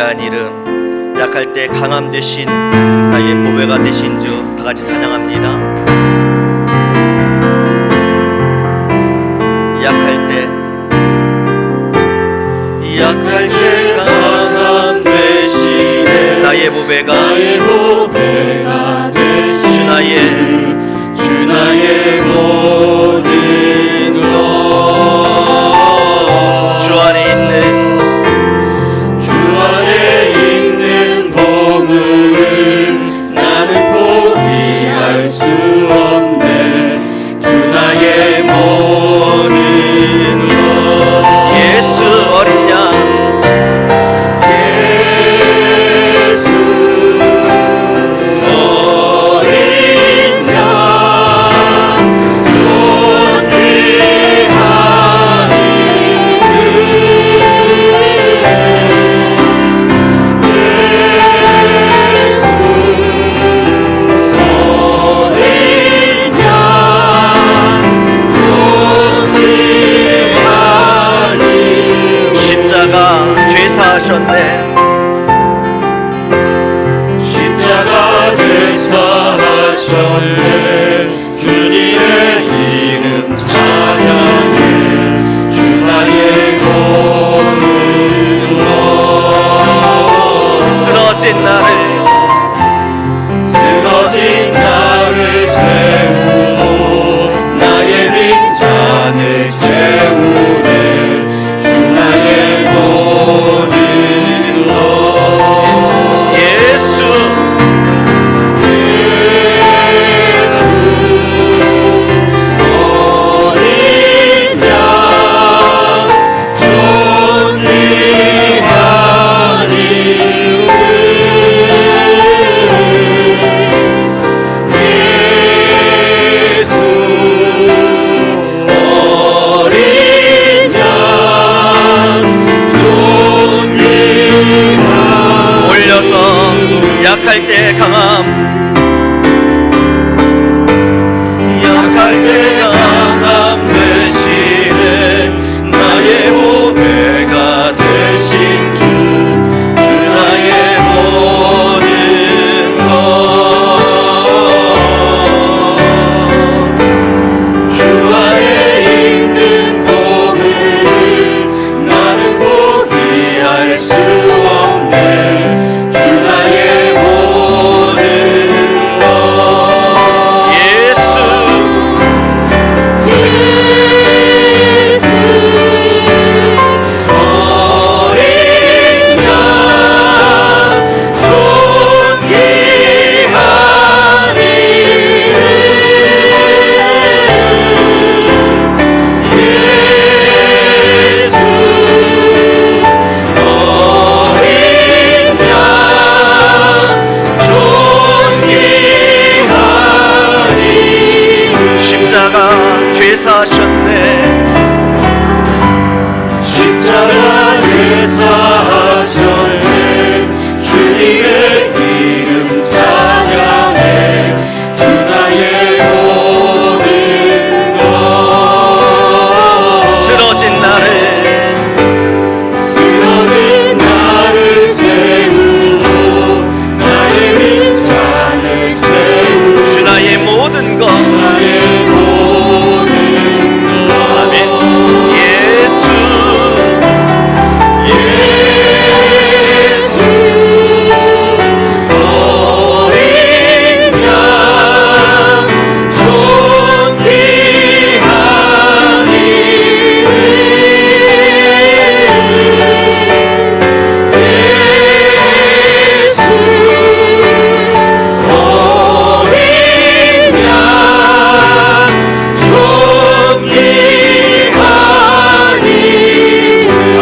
귀한 이름, 약할 때 강함 되신 나의 보배가 되신 주, 다 같이 찬양합니다. 약할 때 강함 되시네 나의 보배가 되신 주 나의 모든 것 주 안에 있는 보물을 나는 포기할 수 없네 주 나의 모든 것 예수 어린 양 십자가 죄사하셨네 주님의 이름 찬양해 주 나의 모든 것 쓰러진 나를 세우고 나의 빈잔을 채우네 주 나의 모든 약할 때 강함 되시네 나의 보배가 되신 주 나의 모든 것 주 안에 있는 보물을 나는 포기할 수 없네 십자가 죄사하셨네 주님의 이름 찬양해 주 나의 모든 것 쓰러진 나를 세우고 나의 빈잔을 채우고 주 나의 모든 것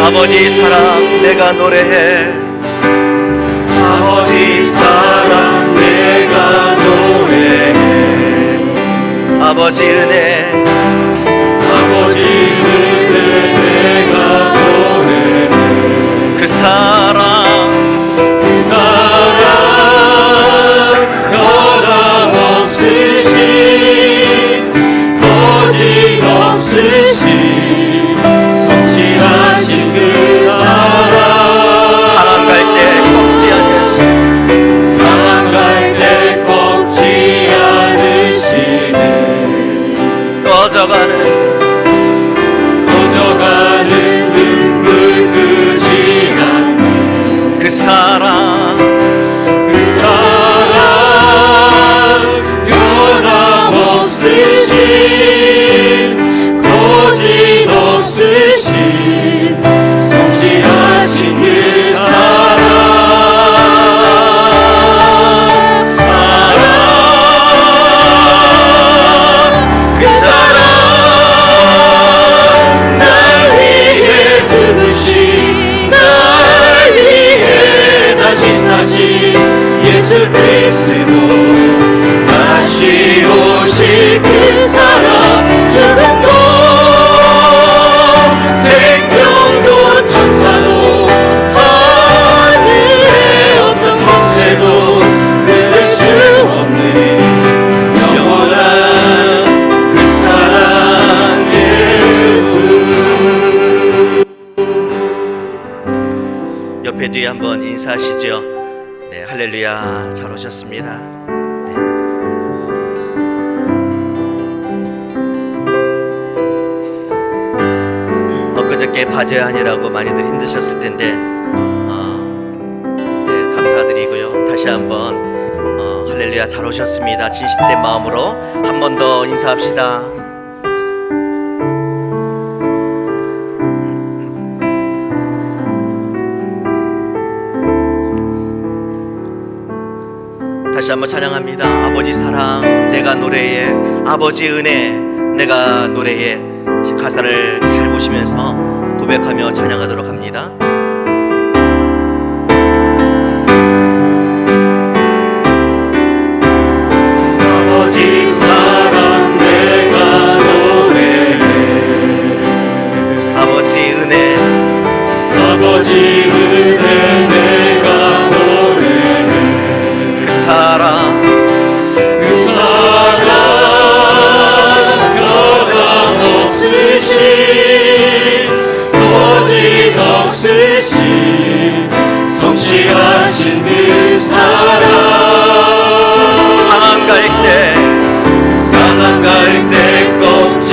아버지 사랑 내가 노래해 아버지 사랑 내가 노래해 아버지 은혜 내가 노래해 그 사랑 변함없으신 거짓없으신 성실하신 그 사랑 사랑할 때 예배 뒤에 한번 인사하시죠. 네, 할렐루야, 잘 오셨습니다. 네. 엊그저께 바제한이라고 많이들 힘드셨을 텐데 네, 감사드리고요. 다시 한번 할렐루야, 잘 오셨습니다. 진실된 마음으로 한 번 더 인사합시다. 다시 한번 찬양합니다. 아버지 사랑 내가 노래해, 아버지 은혜 내가 노래해. 가사를 잘 보시면서 고백하며 찬양하도록 합니다. 아버지 사랑 내가 노래해, 아버지 은혜, 아버지 은혜 내가 노래해. 그 사랑 변함없으신, 거짓없으신 성실하신 그 사랑. 상한 갈 때 꺾지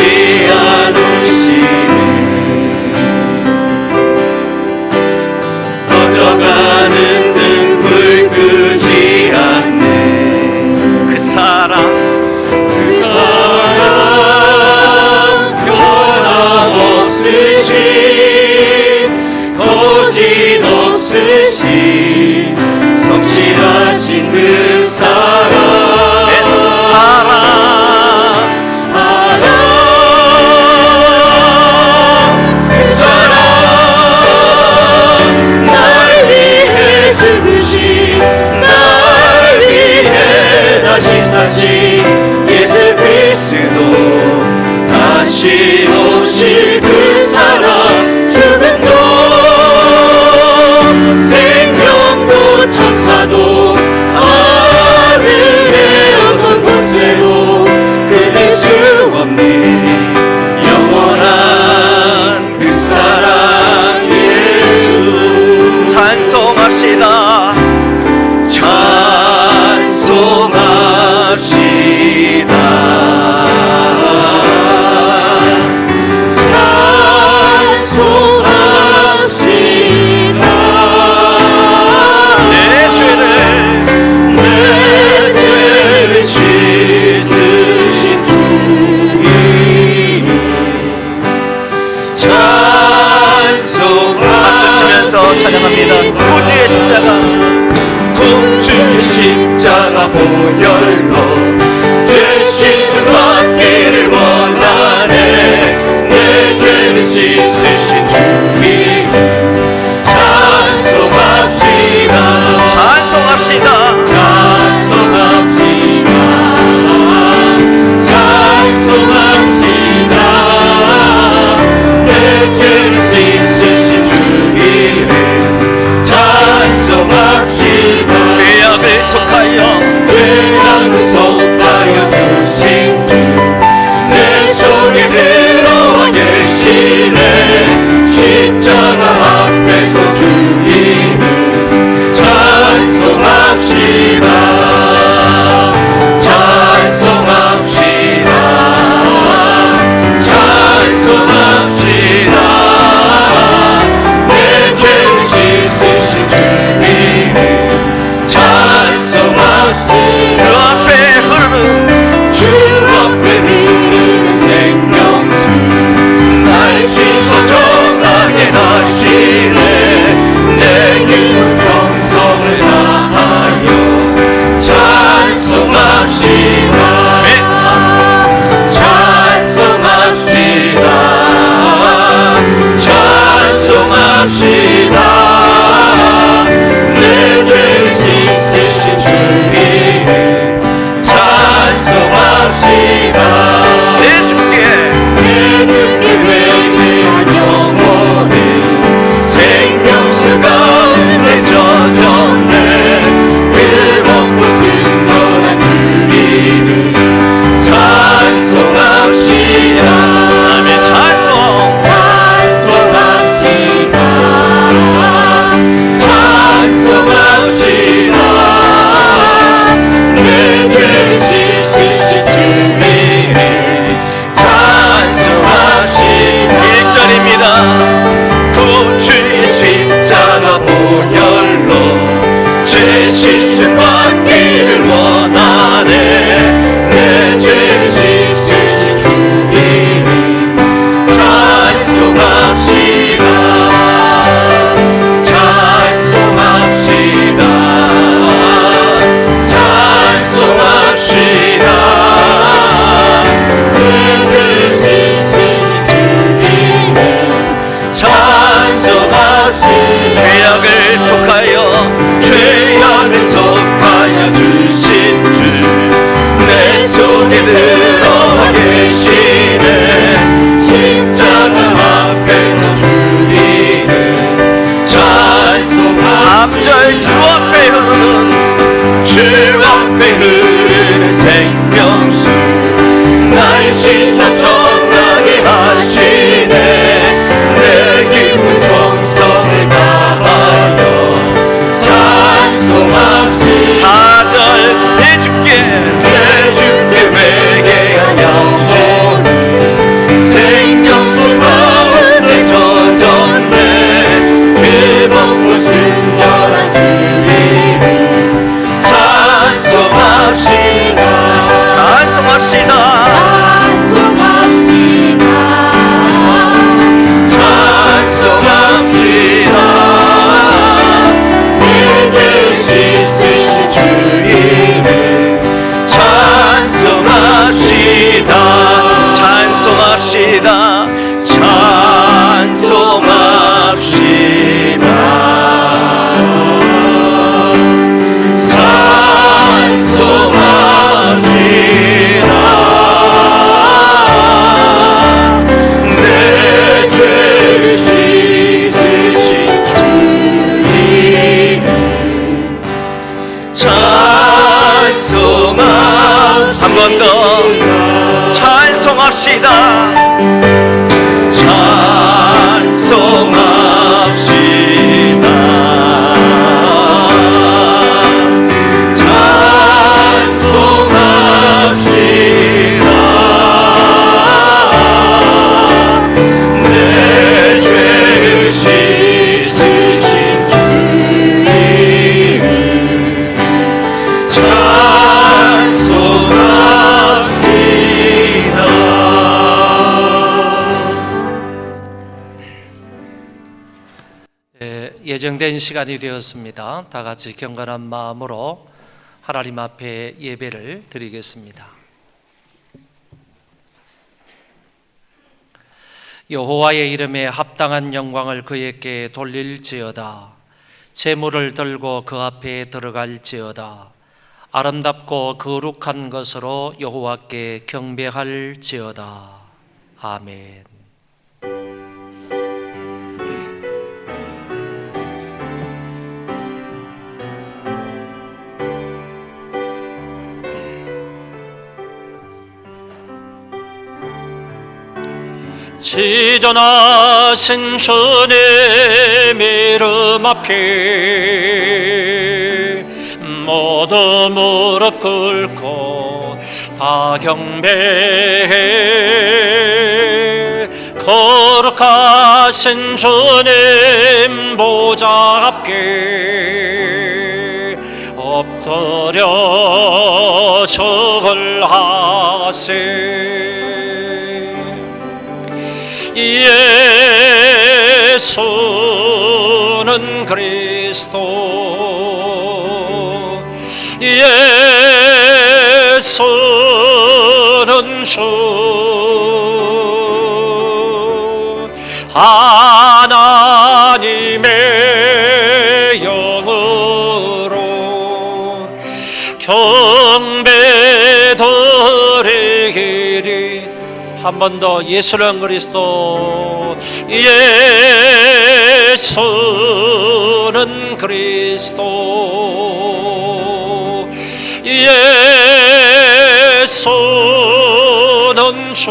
않으시네. 꺼져가는 등불 끄지 않네. 그 사랑 변함없으신, 거짓없으신 성실하신 그 사랑. 그 사랑 날 위해 죽으신, 날 위해 다시 사신 예수 그리스도, 다시 오실 그 사랑. 죽음도 생명도 천사도 하늘의 어떤 권세도 끊을 수 없는 영원한 그 사랑 예수. 찬송합시다. 찬송합시다. 찬양합니다. 구주의 십자가, 구주의 십자가 보혈로 죄 씻음받기를 원하네. 내 죄를 씻으신 주님 찬송합시다. 찬송합시다. 찬송합시다. 찬송합시다. 내 죄를 씻으신 주님 찬송합시다. 죄악을 속하여 주신 주, 내 속에 들어와 계시네. 십자가 앞에서 주님을 찬송합시다. 찬송합시다. 찬송합시다. 내 죄를 씻으신 주님을 찬송합시다. 주 앞에 흐르는 생명수, 날 씻어 정하게 하시네. 예정된 시간이 되었습니다. 다 같이 경건한 마음으로 하나님 앞에 예배를 드리겠습니다. 여호와의 이름에 합당한 영광을 그에게 돌릴지어다. 제물을 들고 그 앞에 들어갈지어다. 아름답고 거룩한 것으로 여호와께 경배할지어다. 아멘. 지존하신 주님 이름 앞에 모두 무릎 꿇고 다 경배해. 거룩하신 주님 보좌 앞에 엎드려 절하세. 예수는 그리스도, 예수는 주, 하나님의 영으로 경배드리기리. 한 번 더. 예수는 그리스도, 예수는 그리스도, 예수는 주,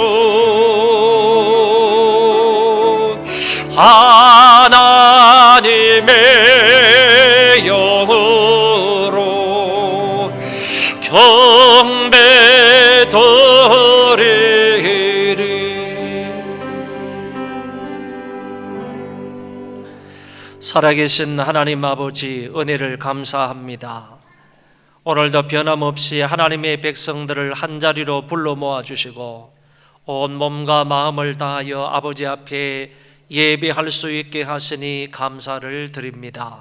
하나님의 영으로 경배드리기리. 살아계신 하나님 아버지, 은혜를 감사합니다. 오늘도 변함없이 하나님의 백성들을 한자리로 불러 모아주시고 온 몸과 마음을 다하여 아버지 앞에 예배할 수 있게 하시니 감사를 드립니다.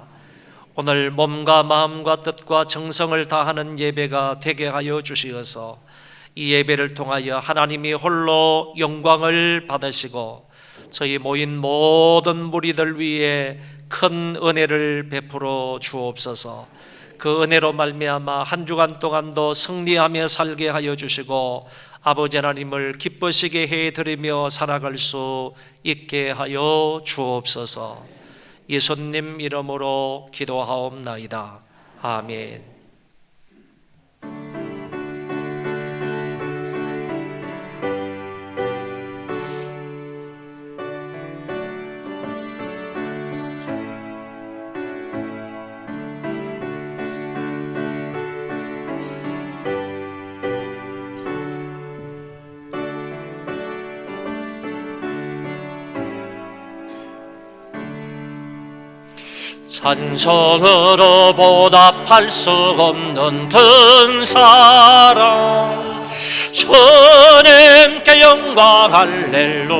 오늘 몸과 마음과 뜻과 정성을 다하는 예배가 되게 하여 주시어서 이 예배를 통하여 하나님이 홀로 영광을 받으시고 저희 모인 모든 무리들 위에 큰 은혜를 베풀어 주옵소서. 그 은혜로 말미암아 한 주간 동안도 승리하며 살게 하여 주시고 아버지 하나님을 기쁘시게 해드리며 살아갈 수 있게 하여 주옵소서. 예수님 이름으로 기도하옵나이다. 아멘. 찬송으로 보답할 수 없는 큰 사랑, 주님께 영광 할렐루야.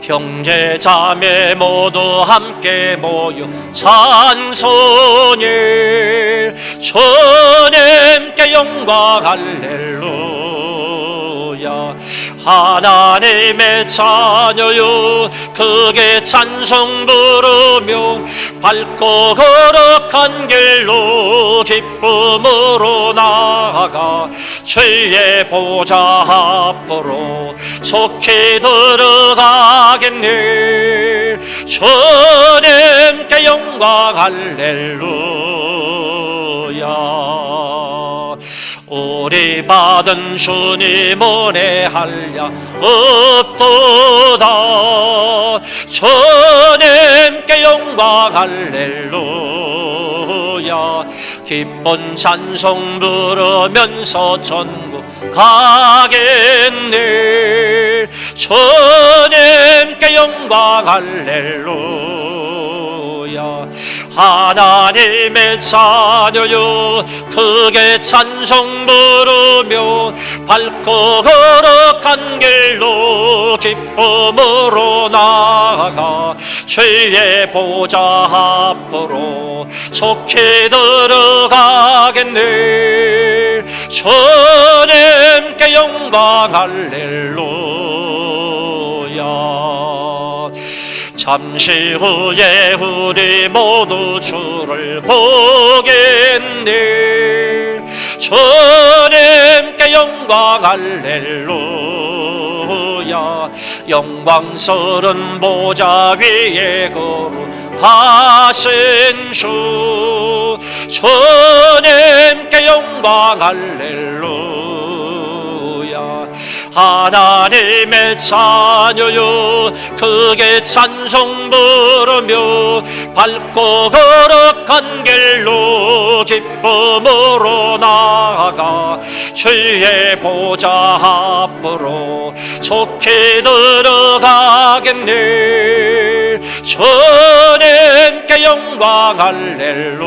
형제 자매 모두 함께 모여 찬송해. 주님께 영광 할렐루야. 하나님의 자녀요 크게 찬송 부르며 밝고 거룩한 길로 기쁨으로 나아가 주의 보좌 앞으로 속히 들어가겠네. 주님께 영광 할렐루야. 우리 받은 주님 은혜 한량 없도다. 주님께 영광 할렐루야. 기쁜 찬송 부르면서 천국 가겠네. 주님께 영광 할렐루야. 하나님의 자녀요 크게 찬송 부르며 밝고 거룩한 길로 기쁨으로 나아가 나아가 주의 보좌 앞으로 속히 들어가겠네. 주님께 영광 할렐루야. 잠시 후에 우리 모두 주를 보겠네. 주님께 영광 할렐루야. 영광스런 보좌 위에 거룩하신 주, 주님께 영광 할렐루야. 하나님의 자녀여 크게 찬송 부르며 밝고 거룩한 길로 기쁨으로 나아가 주의 보좌 앞으로 속히 들어가겠네. 주님께 영광 할렐루야.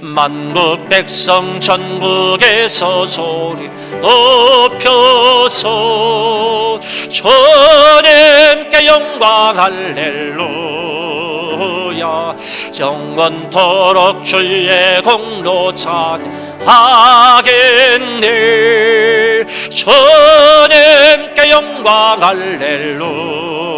만국 백성 전국에서 소리 높여서 주님께 영광 할렐루야. 영원토록 주의 공로 찬양하겠네. 주님께 영광 할렐루야.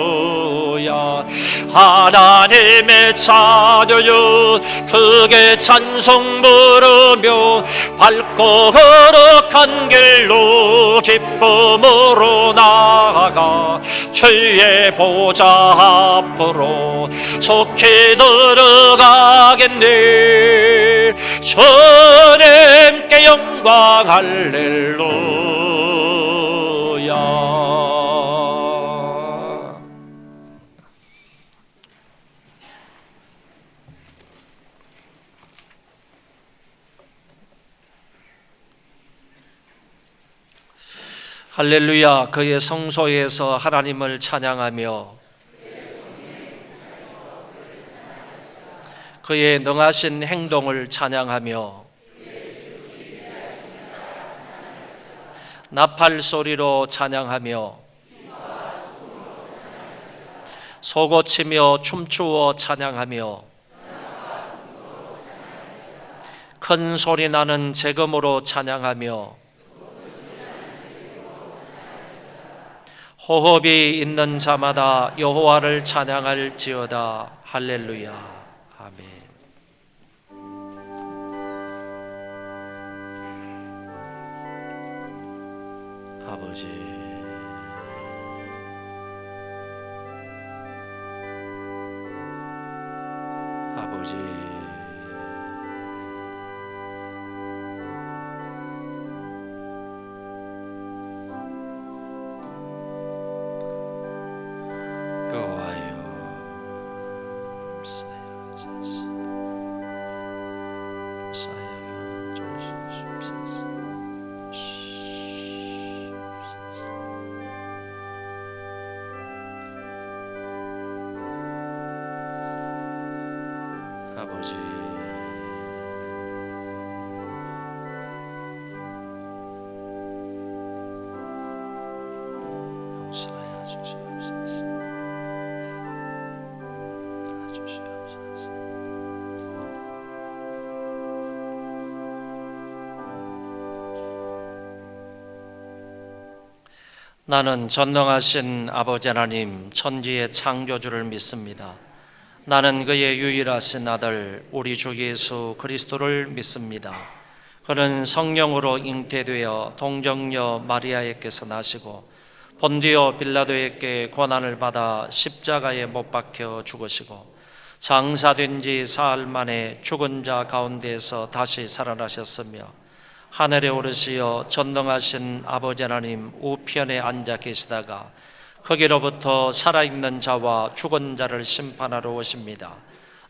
하나님의 자녀여 크게 찬송 부르며 밝고 거룩한 길로 기쁨으로 나아가 주의 보좌 앞으로 속히 들어가겠네. 주님께 영광 할렐루야. 할렐루야. 그의 성소에서 하나님을 찬양하며 그의 능하신 행동을 찬양하며 나팔 소리로 찬양하며 소고치며 춤추어 찬양하며 큰 소리 나는 재금으로 찬양하며 호흡이 있는 자마다 여호와를 찬양할지어다. 할렐루야. 아멘. 아버지, 아버지, 아버지, 용서하여 주시옵소서. 주시옵소서. 나는 전능하신 아버지 하나님 천지의 창조주를 믿습니다. 나는 그의 유일하신 아들 우리 주 예수 그리스도를 믿습니다. 그는 성령으로 잉태되어 동정녀 마리아에게서 나시고 본디오 빌라도에게 고난을 받아 십자가에 못 박혀 죽으시고 장사된 지 사흘 만에 죽은 자 가운데에서 다시 살아나셨으며 하늘에 오르시어 전능하신 아버지 하나님 우편에 앉아 계시다가 거기로부터 살아있는 자와 죽은 자를 심판하러 오십니다.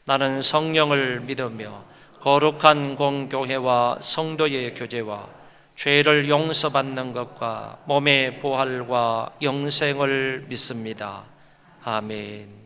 나는 성령을 믿으며 거룩한 공교회와 성도의 교제와 죄를 용서받는 것과 몸의 부활과 영생을 믿습니다. 아멘.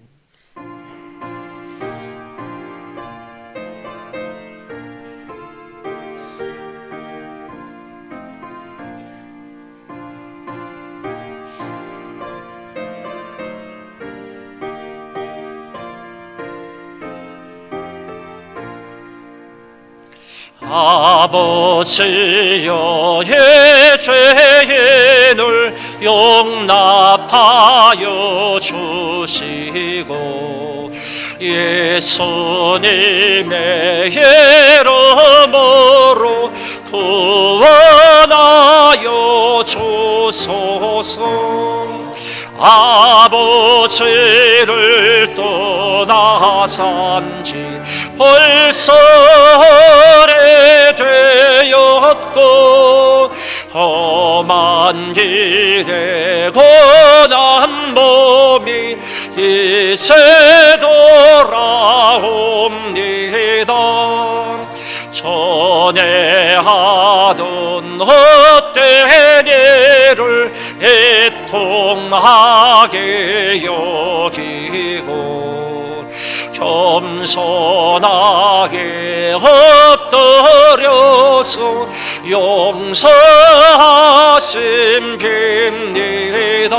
아버지여 의 죄인을 용납하여 주시고 예수님의 이름으로 구원하여 주소서. 아버지를 떠나산 지 벌써 오래되었고 험한 길에 고난 몸이 이제 돌아옵니다. 전에 하던 헛된 일을 애통하게 여기고 겸손하게 엎드려서 용서하심 빕니다.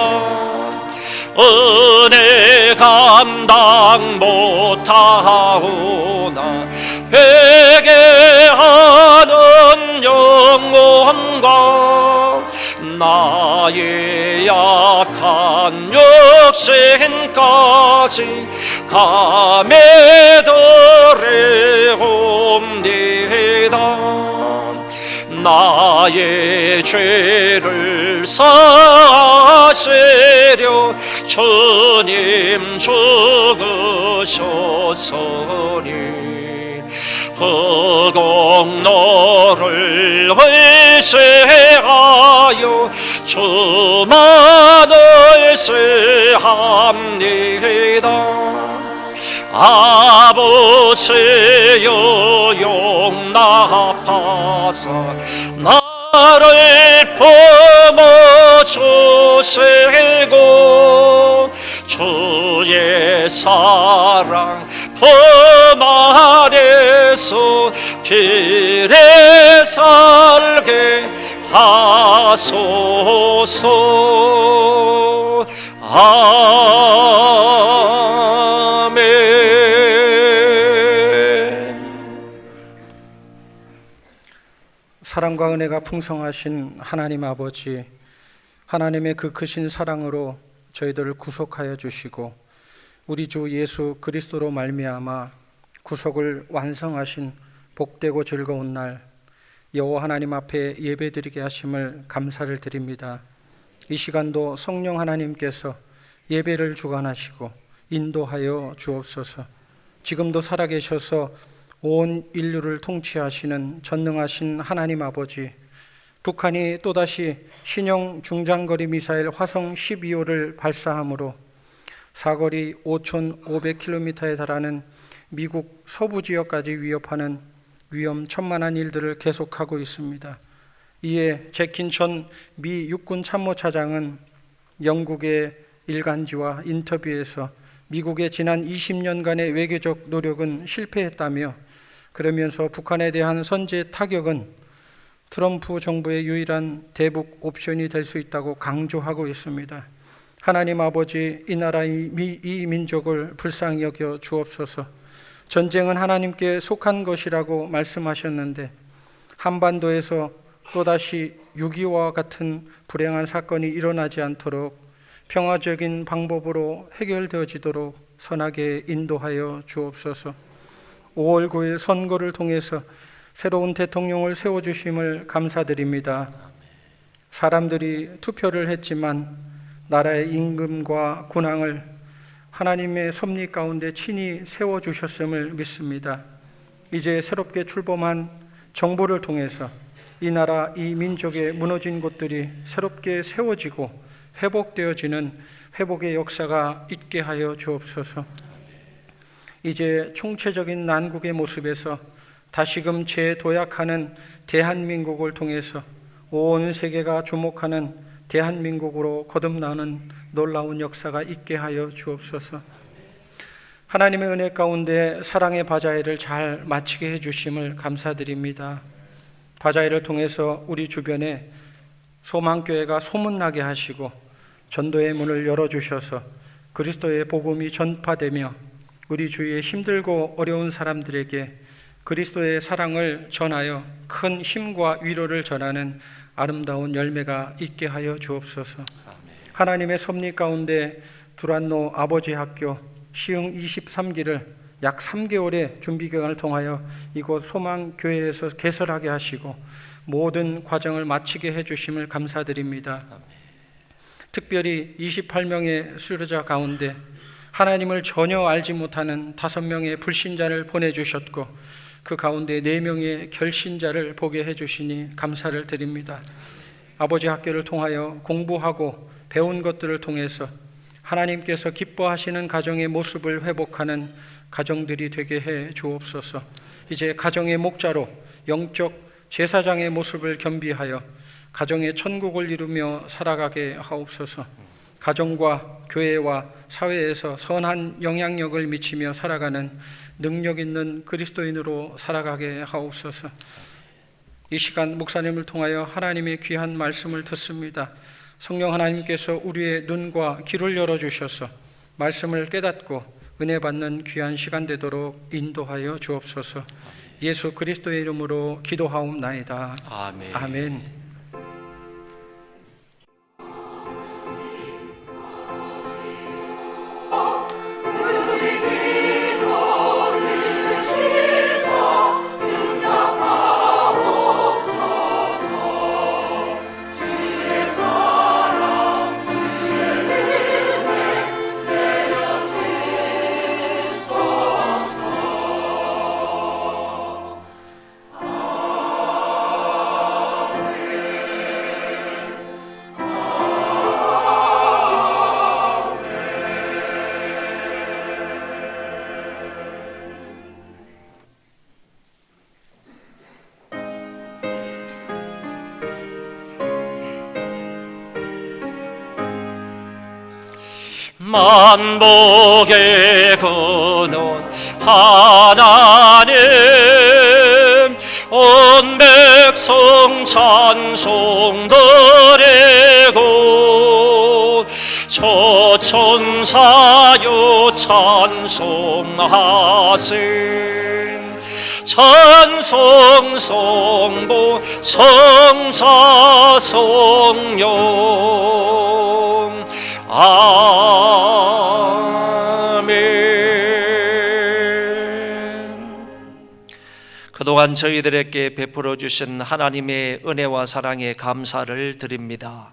은혜 감당 못하오나 회개하는 영혼과 나의 약한 육신까지 감해드리옵니다. 나의 죄를 사하시려 주님 죽으셨으니 그 공로를 의지하여 주만을 의지합니다. 아버지여 용납하사 나를 품어주시고 주의 사랑 품 안에서 길에 살게 하소서. 아멘. 사랑과 은혜가 풍성하신 하나님 아버지, 하나님의 그 크신 사랑으로 저희들을 구속하여 주시고 우리 주 예수 그리스도로 말미암아 구속을 완성하신 복되고 즐거운 날 여호와 하나님 앞에 예배드리게 하심을 감사를 드립니다. 이 시간도 성령 하나님께서 예배를 주관하시고 인도하여 주옵소서. 지금도 살아계셔서 온 인류를 통치하시는 전능하신 하나님 아버지, 북한이 또다시 신형 중장거리 미사일 화성 12호를 발사함으로 사거리 5,500km에 달하는 미국 서부 지역까지 위협하는 위험천만한 일들을 계속하고 있습니다. 이에 제킨 전 미 육군 참모차장은 영국의 일간지와 인터뷰에서 미국의 지난 20년간의 외교적 노력은 실패했다며, 그러면서 북한에 대한 선제 타격은 트럼프 정부의 유일한 대북 옵션이 될 수 있다고 강조하고 있습니다. 하나님 아버지, 이 나라 이 민족을 불쌍히 여겨 주옵소서. 전쟁은 하나님께 속한 것이라고 말씀하셨는데 한반도에서 또다시 6.25와 같은 불행한 사건이 일어나지 않도록 평화적인 방법으로 해결되어지도록 선하게 인도하여 주옵소서. 5월 9일 선거를 통해서 새로운 대통령을 세워주심을 감사드립니다. 사람들이 투표를 했지만 나라의 임금과 군왕을 하나님의 섭리 가운데 친히 세워주셨음을 믿습니다. 이제 새롭게 출범한 정부를 통해서 이 나라, 이 민족의 무너진 곳들이 새롭게 세워지고 회복되어지는 회복의 역사가 있게 하여 주옵소서. 이제 총체적인 난국의 모습에서 다시금 재도약하는 대한민국을 통해서 온 세계가 주목하는 대한민국으로 거듭나는 놀라운 역사가 있게 하여 주옵소서. 하나님의 은혜 가운데 사랑의 바자회를 잘 마치게 해주심을 감사드립니다. 바자회를 통해서 우리 주변에 소망교회가 소문나게 하시고 전도의 문을 열어주셔서 그리스도의 복음이 전파되며 우리 주위에 힘들고 어려운 사람들에게 그리스도의 사랑을 전하여 큰 힘과 위로를 전하는 아름다운 열매가 있게 하여 주옵소서. 하나님의 섭리 가운데 두란노 아버지 학교 시흥 23기를 약 3개월의 준비 기간을 통하여 이곳 소망교회에서 개설하게 하시고 모든 과정을 마치게 해주심을 감사드립니다. 특별히 28명의 수료자 가운데 하나님을 전혀 알지 못하는 5명의 불신자를 보내주셨고 그 가운데 4명의 결신자를 보게 해주시니 감사를 드립니다. 아버지 학교를 통하여 공부하고 배운 것들을 통해서 하나님께서 기뻐하시는 가정의 모습을 회복하는 가정들이 되게 해 주옵소서. 이제 가정의 목자로 영적 제사장의 모습을 겸비하여 가정의 천국을 이루며 살아가게 하옵소서. 가정과 교회와 사회에서 선한 영향력을 미치며 살아가는 능력 있는 그리스도인으로 살아가게 하옵소서. 이 시간 목사님을 통하여 하나님의 귀한 말씀을 듣습니다. 성령 하나님께서 우리의 눈과 귀를 열어주셔서 말씀을 깨닫고 은혜 받는 귀한 시간 되도록 인도하여 주옵소서. 예수 그리스도의 이름으로 기도하옵나이다. 아멘. 아멘. 만복의 근원 하나님 온 백성 찬송 드리고 저천사요 찬송하세 찬송 성보 성사 성령 아멘. 그동안 저희들에게 베풀어 주신 하나님의 은혜와 사랑에 감사를 드립니다.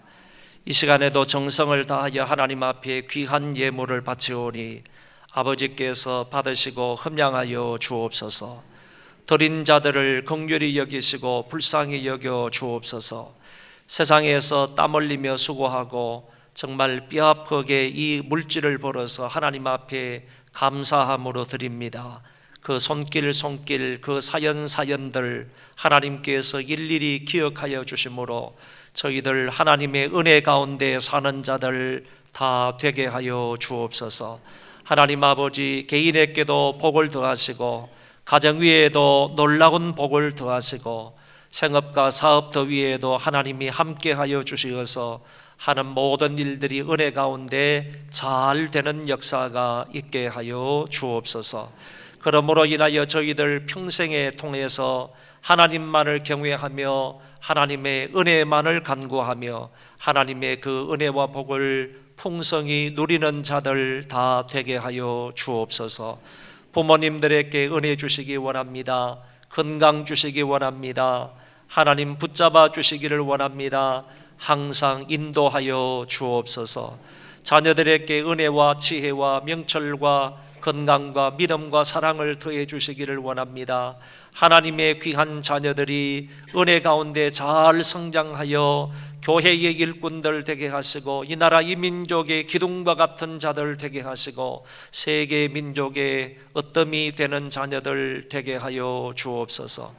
이 시간에도 정성을 다하여 하나님 앞에 귀한 예물을 바치오니 아버지께서 받으시고 흠양하여 주옵소서. 드린 자들을 긍휼히 여기시고 불쌍히 여겨 주옵소서. 세상에서 땀 흘리며 수고하고 정말 뼈아프게 이 물질을 벌어서 하나님 앞에 감사함으로 드립니다. 그 손길 그 사연들 하나님께서 일일이 기억하여 주심으로 저희들 하나님의 은혜 가운데 사는 자들 다 되게 하여 주옵소서. 하나님 아버지 개인에게도 복을 더하시고 가정 위에도 놀라운 복을 더하시고 생업과 사업터 위에도 하나님이 함께하여 주시어서 하는 모든 일들이 은혜 가운데 잘 되는 역사가 있게 하여 주옵소서. 그러므로 인하여 저희들 평생에 통해서 하나님만을 경외하며 하나님의 은혜만을 간구하며 하나님의 그 은혜와 복을 풍성히 누리는 자들 다 되게 하여 주옵소서. 부모님들에게 은혜 주시기 원합니다. 건강 주시기 원합니다. 하나님 붙잡아 주시기를 원합니다. 항상 인도하여 주옵소서. 자녀들에게 은혜와 지혜와 명철과 건강과 믿음과 사랑을 더해 주시기를 원합니다. 하나님의 귀한 자녀들이 은혜 가운데 잘 성장하여 교회의 일꾼들 되게 하시고 이 나라 이 민족의 기둥과 같은 자들 되게 하시고 세계 민족의 으뜸이 되는 자녀들 되게 하여 주옵소서.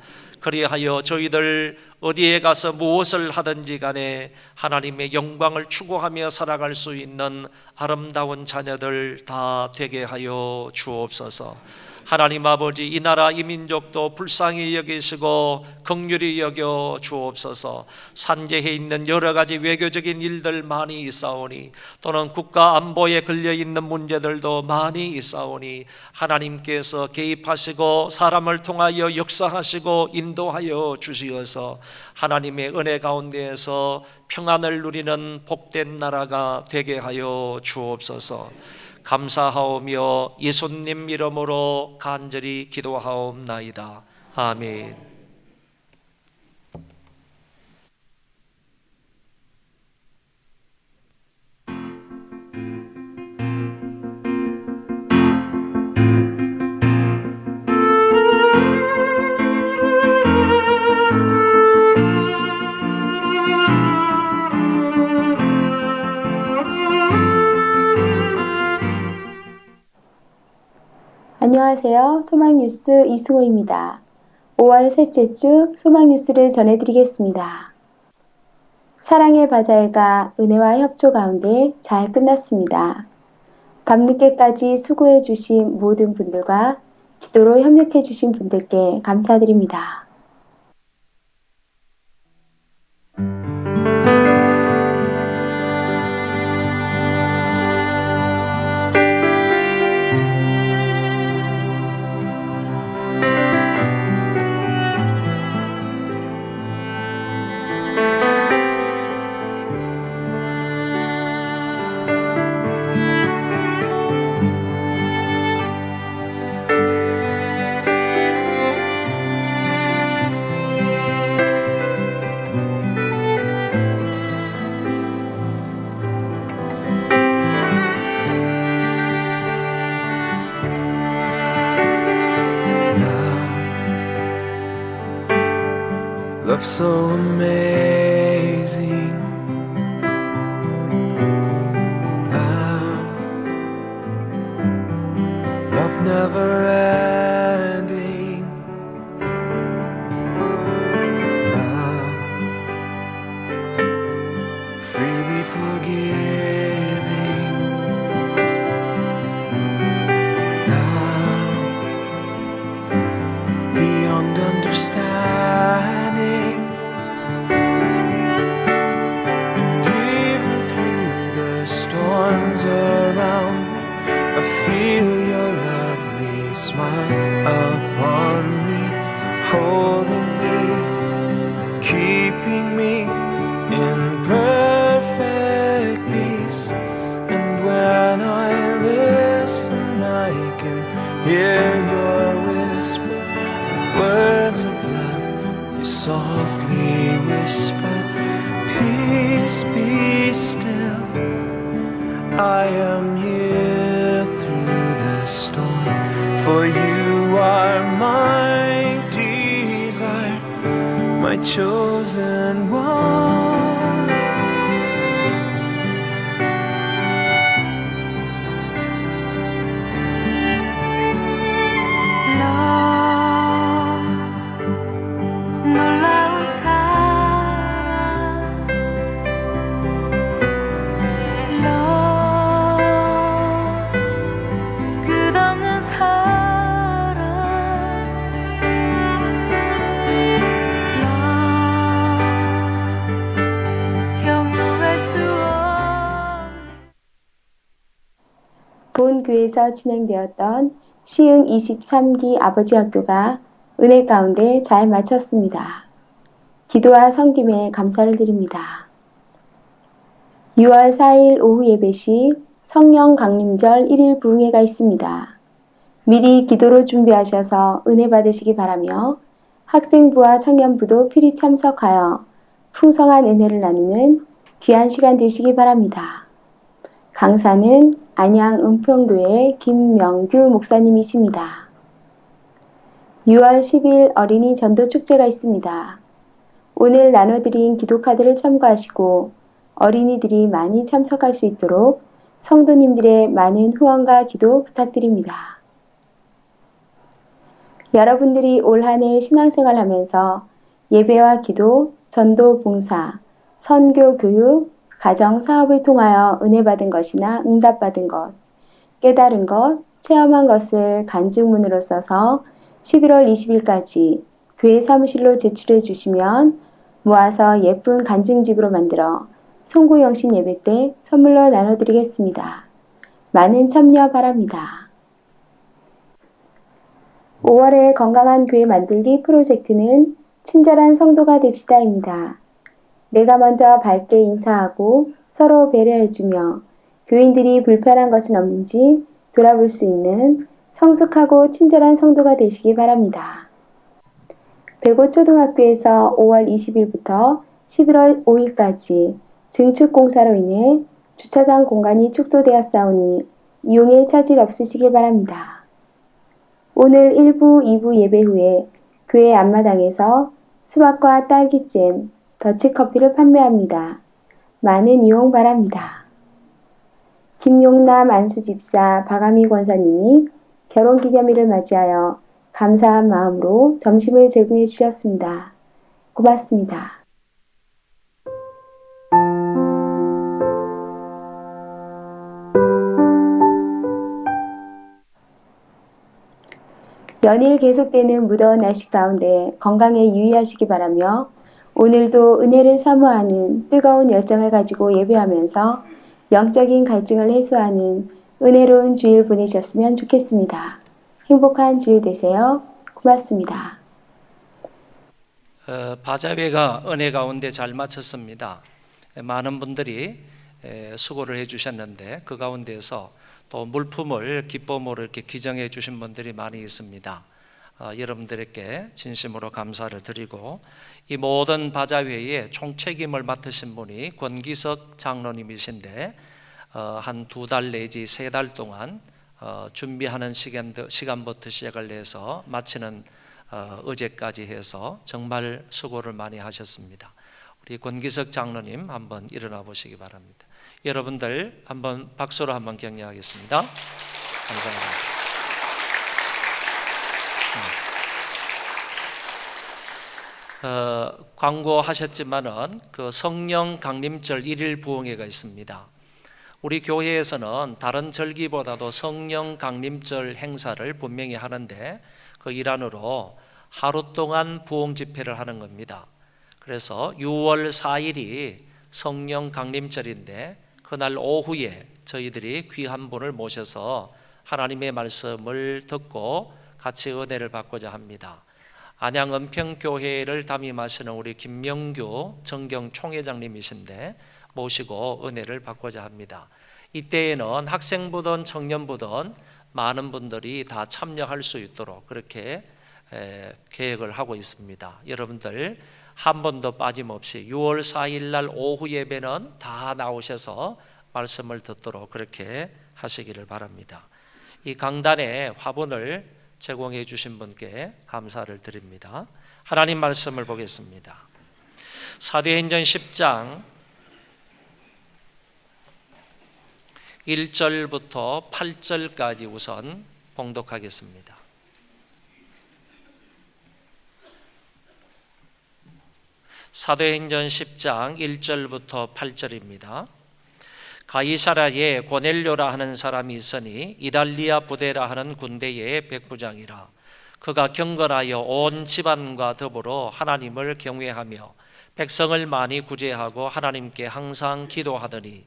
그리하여 저희들 어디에 가서 무엇을 하든지 간에 하나님의 영광을 추구하며 살아갈 수 있는 아름다운 자녀들 다 되게 하여 주옵소서. 하나님 아버지, 이 나라 이 민족도 불쌍히 여기시고 긍휼히 여겨 주옵소서. 산재해 있는 여러 가지 외교적인 일들 많이 있사오니, 또는 국가 안보에 걸려 있는 문제들도 많이 있사오니, 하나님께서 개입하시고 사람을 통하여 역사하시고 인도하여 주시어서 하나님의 은혜 가운데에서 평안을 누리는 복된 나라가 되게 하여 주옵소서. 감사하오며 예수님 이름으로 간절히 기도하옵나이다. 아멘. 안녕하세요. 소망뉴스 이승호입니다. 5월 셋째 주 소망뉴스를 전해드리겠습니다. 사랑의 바자회가 은혜와 협조 가운데 잘 끝났습니다. 밤늦게까지 수고해 주신 모든 분들과 기도로 협력해 주신 분들께 감사드립니다. Love so amazing. Love never ending. Love freely forgiving. Love beyond understanding. Storms around me, I feel your lovely smile upon me, holding me, keeping me in perfect peace. And when I listen, I can hear your whisper, with words of love you softly whisper, peace be still, I am here through the storm, for you are my desire, my chosen one. 놀라운 사랑, 끝없는 사랑, 형용할 수 없는. 본 교회에서 진행되었던 시흥 23기 아버지 학교가 은혜 가운데 잘 마쳤습니다. 기도와 섬김에 감사를 드립니다. 6월 4일 오후 예배 시 성령 강림절 1일 부흥회가 있습니다. 미리 기도로 준비하셔서 은혜 받으시기 바라며 학생부와 청년부도 필히 참석하여 풍성한 은혜를 나누는 귀한 시간 되시기 바랍니다. 강사는 안양 은평교회 김명규 목사님이십니다. 6월 10일 어린이 전도 축제가 있습니다. 오늘 나눠드린 기도카드를 참고하시고 어린이들이 많이 참석할 수 있도록 성도님들의 많은 후원과 기도 부탁드립니다. 여러분들이 올 한 해 신앙생활 하면서 예배와 기도, 전도 봉사, 선교 교육, 가정 사업을 통하여 은혜 받은 것이나 응답받은 것, 깨달은 것, 체험한 것을 간증문으로 써서 11월 20일까지 교회 사무실로 제출해 주시면 모아서 예쁜 간증집으로 만들어 송구영신 예배 때 선물로 나눠드리겠습니다. 많은 참여 바랍니다. 5월에 건강한 교회 만들기 프로젝트는 친절한 성도가 됩시다입니다. 내가 먼저 밝게 인사하고 서로 배려해주며 교인들이 불편한 것은 없는지 돌아볼 수 있는 성숙하고 친절한 성도가 되시기 바랍니다. 백오초등학교에서 5월 20일부터 11월 5일까지 증축 공사로 인해 주차장 공간이 축소되었사오니 이용에 차질 없으시길 바랍니다. 오늘 1부, 2부 예배 후에 교회 앞마당에서 수박과 딸기잼, 더치커피를 판매합니다. 많은 이용 바랍니다. 김용남 안수집사 박아미 권사님이 결혼기념일을 맞이하여 감사한 마음으로 점심을 제공해 주셨습니다. 고맙습니다. 연일 계속되는 무더운 날씨 가운데 건강에 유의하시기 바라며 오늘도 은혜를 사모하는 뜨거운 열정을 가지고 예배하면서 영적인 갈증을 해소하는 은혜로운 주일 보내셨으면 좋겠습니다. 행복한 주일 되세요. 고맙습니다. 바자회가 은혜 가운데 잘 마쳤습니다. 많은 분들이 수고를 해주셨는데 그 가운데서 또 물품을 기쁨으로 이렇게 기정해 주신 분들이 많이 있습니다. 여러분들에게 진심으로 감사를 드리고 이 모든 바자회의 총책임을 맡으신 분이 권기석 장로님이신데 한 2달 내지 3달 동안 준비하는 시간부터 시작을 해서 마치는 어제까지 해서 정말 수고를 많이 하셨습니다. 우리 권기석 장로님 한번 일어나 보시기 바랍니다. 여러분들 한번 박수로 한번 격려하겠습니다. 감사합니다. 광고하셨지만은 그 성령 강림절 1일 부흥회가 있습니다. 우리 교회에서는 다른 절기보다도 성령 강림절 행사를 분명히 하는데 그 일환으로 하루 동안 부흥 집회를 하는 겁니다. 그래서 6월 4일이 성령 강림절인데 그날 오후에 저희들이 귀한 분을 모셔서 하나님의 말씀을 듣고 같이 은혜를 받고자 합니다. 안양 은평교회를 담임하시는 우리 김명규 정경 총회장님이신데 모시고 은혜를 받고자 합니다. 이때에는 학생부든 청년부든 많은 분들이 다 참여할 수 있도록 그렇게 계획을 하고 있습니다. 여러분들 한 번도 빠짐없이 6월 4일 날 오후 예배는 다 나오셔서 말씀을 듣도록 그렇게 하시기를 바랍니다. 이 강단에 화분을 제공해 주신 분께 감사를 드립니다. 하나님 말씀을 보겠습니다. 사도행전 10장 1절부터 8절까지 우선 봉독하겠습니다. 사도행전 10장 1절부터 8절입니다. 가이사라에 고넬료라 하는 사람이 있으니 이달리아 부대라 하는 군대의 백부장이라. 그가 경건하여 온 집안과 더불어 하나님을 경외하며 백성을 많이 구제하고 하나님께 항상 기도하더니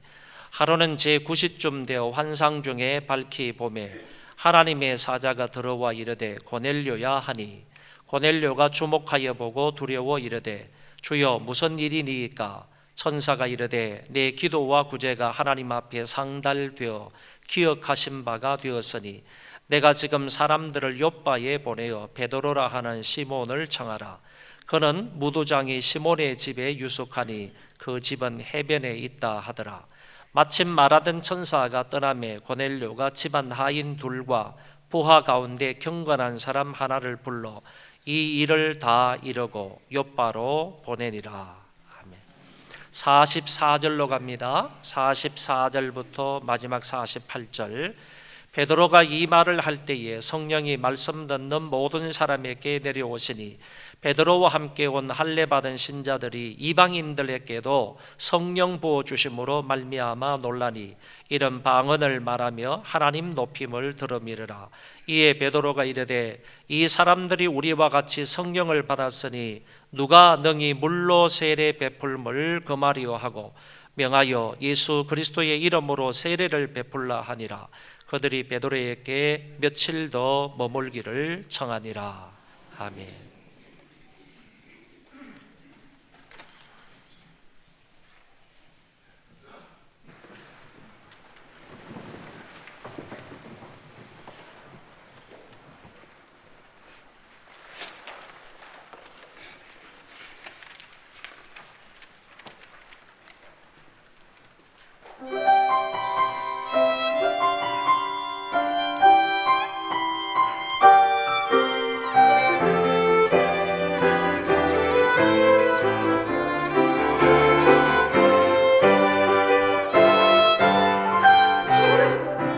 하루는 제9시쯤 되어 환상 중에 밝히 보매 하나님의 사자가 들어와 이르되 고넬료야 하니 고넬료가 주목하여 보고 두려워 이르되 주여 무슨 일이니까? 천사가 이르되 내 기도와 구제가 하나님 앞에 상달되어 기억하신 바가 되었으니 내가 지금 사람들을 요바에 보내어 베드로라 하는 시몬을 청하라. 그는 무도장이 시몬의 집에 유숙하니 그 집은 해변에 있다 하더라. 마침 말하던 천사가 떠나매 고넬료가 집안 하인 둘과 부하 가운데 경건한 사람 하나를 불러 이 일을 다 이루고 요바로 보내니라. 아멘. 44절로 갑니다. 44절부터 마지막 48절. 베드로가 이 말을 할 때에 성령이 말씀 듣는 모든 사람에게 내려오시니 베드로와 함께 온 할례 받은 신자들이 이방인들에게도 성령 부어 주심으로 말미암아 놀라니 이런 방언을 말하며 하나님 높임을 들으미르라. 이에 베드로가 이르되 이 사람들이 우리와 같이 성령을 받았으니 누가 능히 물로 세례 베풀음을 금하리요 하고 명하여 예수 그리스도의 이름으로 세례를 베풀라 하니라. 그들이 베드로에게 며칠 더 머물기를 청하니라. 아멘.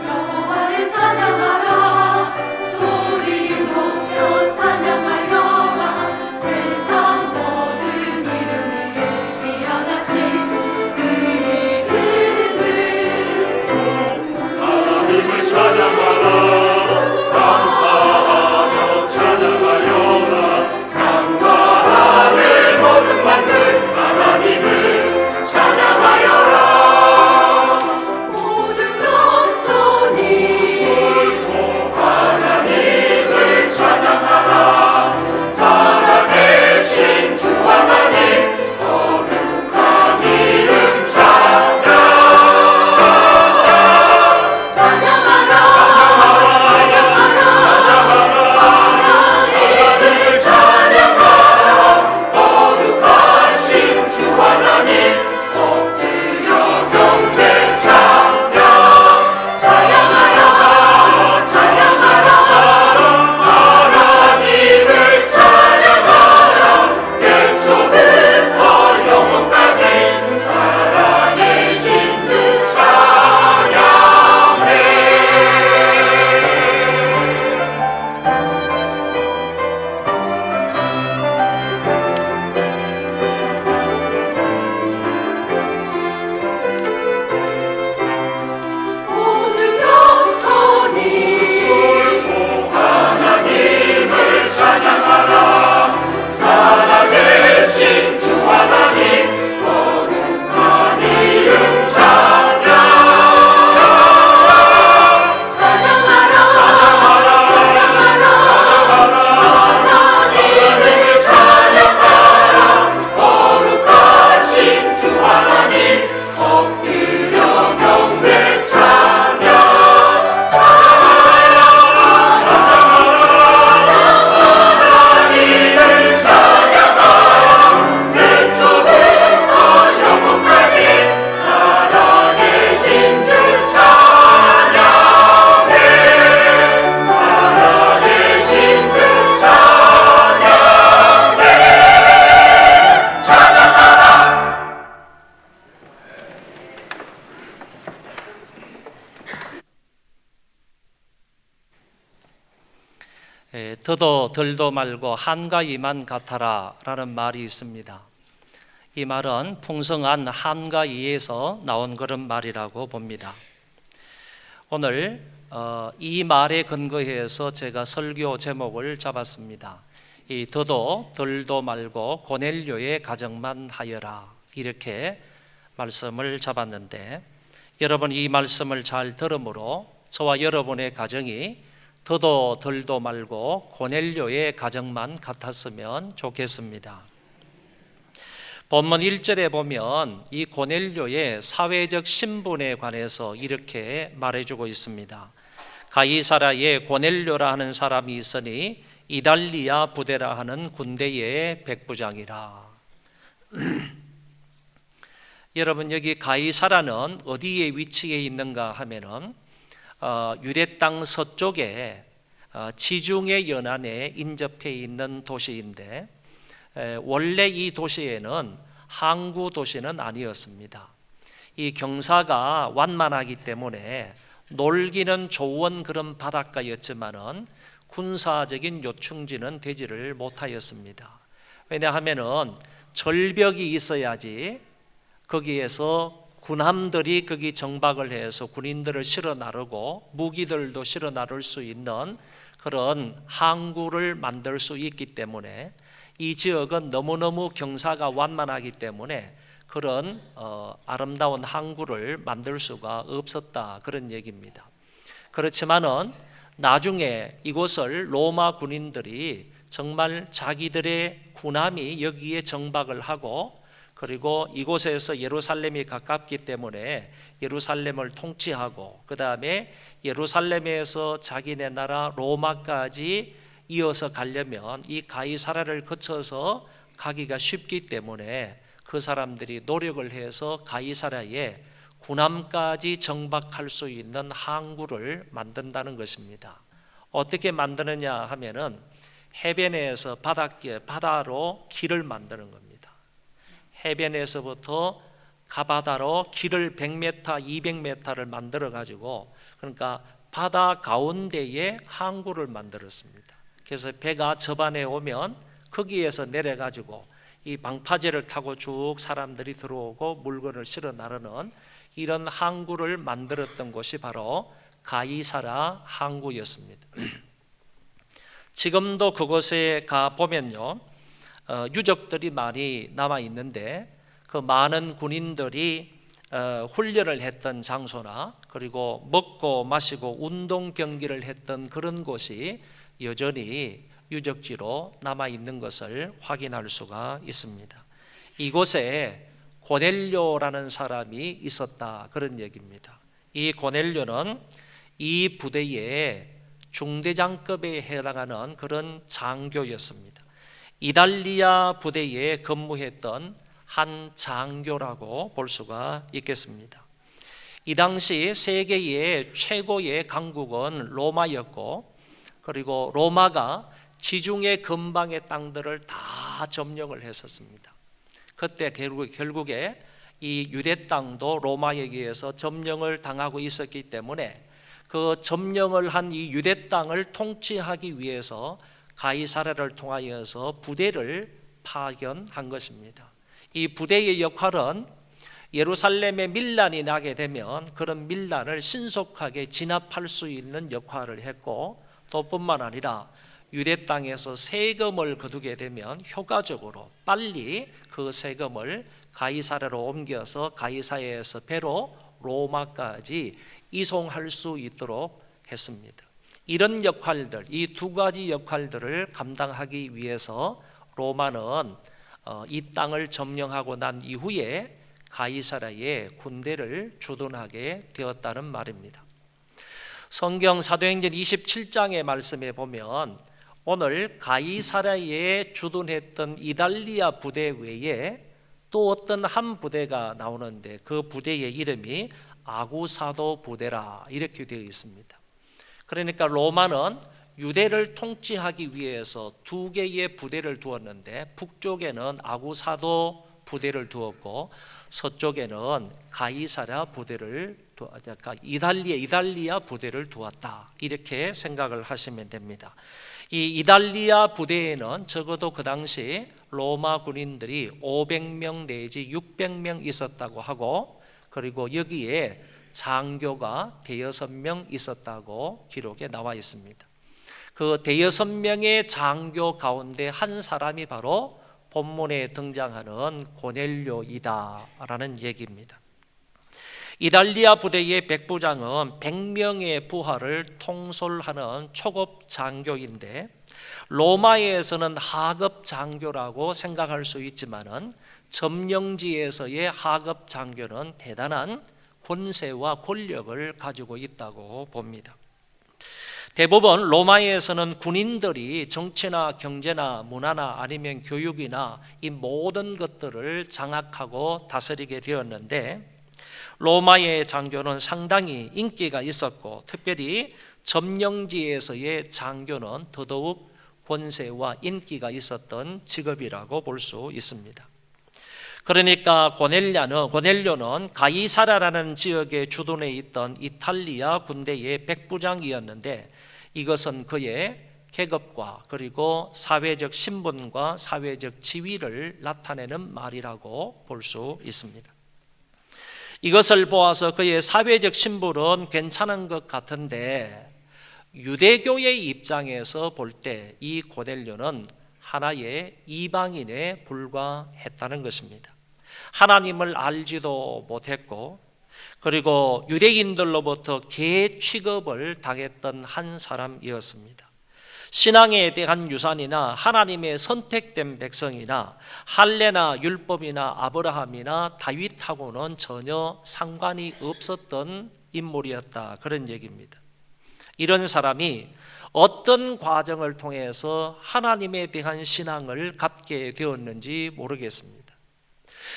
여호와를 찬양하라 소리 높여 찬양하여라 세상 모든 이름 위에 뛰어나신 그의 이름을 하나님을 찬양하라 감사하며 찬양하여라 강과 하늘 모든 만물 하나님을 찬양하여라 모든 영혼이 하나님을 찬양하라 살아계신 주 하나님 거룩한 이름 찬양 찬양하라 하나님을 찬양하라 거룩하신 주 하나님 엎드려 경배 찬양 찬양하라 하나님을 찬양하라 태초부터 영원까지 살아계신 주 찬양해 모든 영혼이 하나님을 찬양하라 살아계신 주 하나님 거룩한 이름 찬양 하나님을 찬양하라 거룩하신 주 하나님 엎드려 경배 찬양 하나님을 찬양하라 태초부터 영원까지 살아계신 주 찬양해 살아계신 주 찬양해 찬양하라 더도 덜도 말고 한가위만 같아라 라는 말이 있습니다. 이 말은 풍성한 한가위에서 나온 그런 말이라고 봅니다. 오늘 이 말에 근거해서 제가 설교 제목을 잡았습니다. 이 더도 덜도 말고 고넬료의 가정만 하여라 이렇게 말씀을 잡았는데 여러분 이 말씀을 잘 들음으로 저와 여러분의 가정이 더도 덜도 말고 고넬료의 가정만 같았으면 좋겠습니다. 본문 1절에 보면 이 고넬료의 사회적 신분에 관해서 이렇게 말해주고 있습니다. 가이사라에 고넬료라 하는 사람이 있으니 이달리아 부대라 하는 군대의 백부장이라. 여러분 여기 가이사라는 어디에 위치해 있는가 하면은 유대 땅 서쪽에 지중해 연안에 인접해 있는 도시인데 원래 이 도시에는 항구 도시는 아니었습니다. 이 경사가 완만하기 때문에 놀기는 좋은 그런 바닷가였지만은 군사적인 요충지는 되지를 못하였습니다. 왜냐하면은 절벽이 있어야지 거기에서 군함들이 거기 정박을 해서 군인들을 실어 나르고 무기들도 실어 나를 수 있는 그런 항구를 만들 수 있기 때문에 이 지역은 너무너무 경사가 완만하기 때문에 그런 아름다운 항구를 만들 수가 없었다, 그런 얘기입니다. 그렇지만은 나중에 이곳을 로마 군인들이 정말 자기들의 군함이 여기에 정박을 하고, 그리고 이곳에서 예루살렘이 가깝기 때문에 예루살렘을 통치하고, 그 다음에 예루살렘에서 자기네 나라 로마까지 이어서 가려면 이 가이사랴를 거쳐서 가기가 쉽기 때문에 그 사람들이 노력을 해서 가이사랴에 군함까지 정박할 수 있는 항구를 만든다는 것입니다. 어떻게 만드느냐 하면은 해변에서 바다로 길을 만드는 겁니다. 해변에서부터 가바다로 길을 100m, 200m를 만들어 가지고, 그러니까 바다 가운데에 항구를 만들었습니다. 그래서 배가 저반에 오면 거기에서 내려 가지고 이 방파제를 타고 쭉 사람들이 들어오고 물건을 실어 나르는 이런 항구를 만들었던 곳이 바로 가이사랴 항구였습니다. 지금도 그곳에 가 보면요, 유적들이 많이 남아 있는데 그 많은 군인들이 훈련을 했던 장소나 그리고 먹고 마시고 운동 경기를 했던 그런 곳이 여전히 유적지로 남아 있는 것을 확인할 수가 있습니다. 이곳에 고넬료라는 사람이 있었다, 그런 얘기입니다. 이 고넬료는 이 부대의 중대장급에 해당하는 그런 장교였습니다. 이달리아 부대에 근무했던 한 장교라고 볼 수가 있겠습니다. 이 당시 세계의 최고의 강국은 로마였고, 그리고 로마가 지중해 근방의 땅들을 다 점령을 했었습니다. 그때 결국에 이 유대 땅도 로마에 의해서 점령을 당하고 있었기 때문에 그 점령을 한 이 유대 땅을 통치하기 위해서 가이사랴를 통하여서 부대를 파견한 것입니다. 이 부대의 역할은 예루살렘에 밀란이 나게 되면 그런 밀란을 신속하게 진압할 수 있는 역할을 했고, 또 뿐만 아니라 유대 땅에서 세금을 거두게 되면 효과적으로 빨리 그 세금을 가이사랴로 옮겨서 가이사랴에서 배로 로마까지 이송할 수 있도록 했습니다. 이런 역할들, 이 두 가지 역할들을 감당하기 위해서 로마는 이 땅을 점령하고 난 이후에 가이사랴에 군대를 주둔하게 되었다는 말입니다. 성경 사도행전 27장의 말씀에 보면 오늘 가이사랴에 주둔했던 이달리아 부대 외에 또 어떤 한 부대가 나오는데 그 부대의 이름이 아구사도 부대라, 이렇게 되어 있습니다. 그러니까 로마는 유대를 통치하기 위해서 두 개의 부대를 두었는데 북쪽에는 아구사도 부대를 두었고 서쪽에는 가이사랴 부대를 이달리아 부대를 두었다, 이렇게 생각을 하시면 됩니다. 이 이달리아 부대에는 적어도 그 당시 로마 군인들이 500명 내지 600명 있었다고 하고, 그리고 여기에 장교가 대여섯 명 있었다고 기록에 나와 있습니다. 그 대여섯 명의 장교 가운데 한 사람이 바로 본문에 등장하는 고넬료이다라는 얘기입니다. 이달리아 부대의 백부장은 100명의 부하를 통솔하는 초급 장교인데 로마에서는 하급 장교라고 생각할 수 있지만은 점령지에서의 하급 장교는 대단한 권세와 권력을 가지고 있다고 봅니다. 대부분 로마에서는 군인들이 정치나 경제나 문화나 아니면 교육이나 이 모든 것들을 장악하고 다스리게 되었는데 로마의 장교는 상당히 인기가 있었고 특별히 점령지에서의 장교는 더더욱 권세와 인기가 있었던 직업이라고 볼 수 있습니다. 그러니까 고넬료는 가이사라라는 지역에 주둔해 있던 이탈리아 군대의 백부장이었는데 이것은 그의 계급과 그리고 사회적 신분과 사회적 지위를 나타내는 말이라고 볼 수 있습니다. 이것을 보아서 그의 사회적 신분은 괜찮은 것 같은데 유대교의 입장에서 볼 때 이 고넬료는 하나의 이방인에 불과했다는 것입니다. 하나님을 알지도 못했고 그리고 유대인들로부터 개 취급을 당했던 한 사람이었습니다. 신앙에 대한 유산이나 하나님의 선택된 백성이나 할례나 율법이나 아브라함이나 다윗하고는 전혀 상관이 없었던 인물이었다, 그런 얘기입니다. 이런 사람이 어떤 과정을 통해서 하나님에 대한 신앙을 갖게 되었는지 모르겠습니다.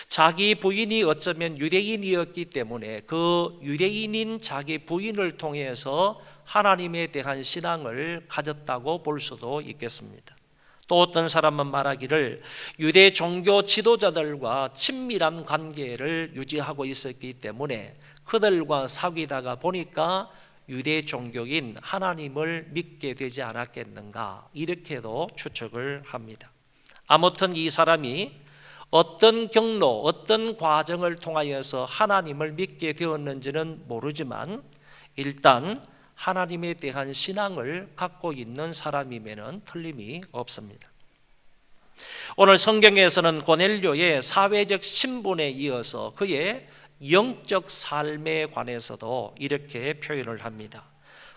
자기 부인이 어쩌면 유대인이었기 때문에 그 유대인인 자기 부인을 통해서 하나님에 대한 신앙을 가졌다고 볼 수도 있겠습니다. 또 어떤 사람은 말하기를 유대 종교 지도자들과 친밀한 관계를 유지하고 있었기 때문에 그들과 사귀다가 보니까 유대 종교인 하나님을 믿게 되지 않았겠는가, 이렇게도 추측을 합니다. 아무튼 이 사람이 어떤 경로, 어떤 과정을 통하여서 하나님을 믿게 되었는지는 모르지만 일단 하나님에 대한 신앙을 갖고 있는 사람이면 틀림이 없습니다. 오늘 성경에서는 고넬료의 사회적 신분에 이어서 그의 영적 삶에 관해서도 이렇게 표현을 합니다.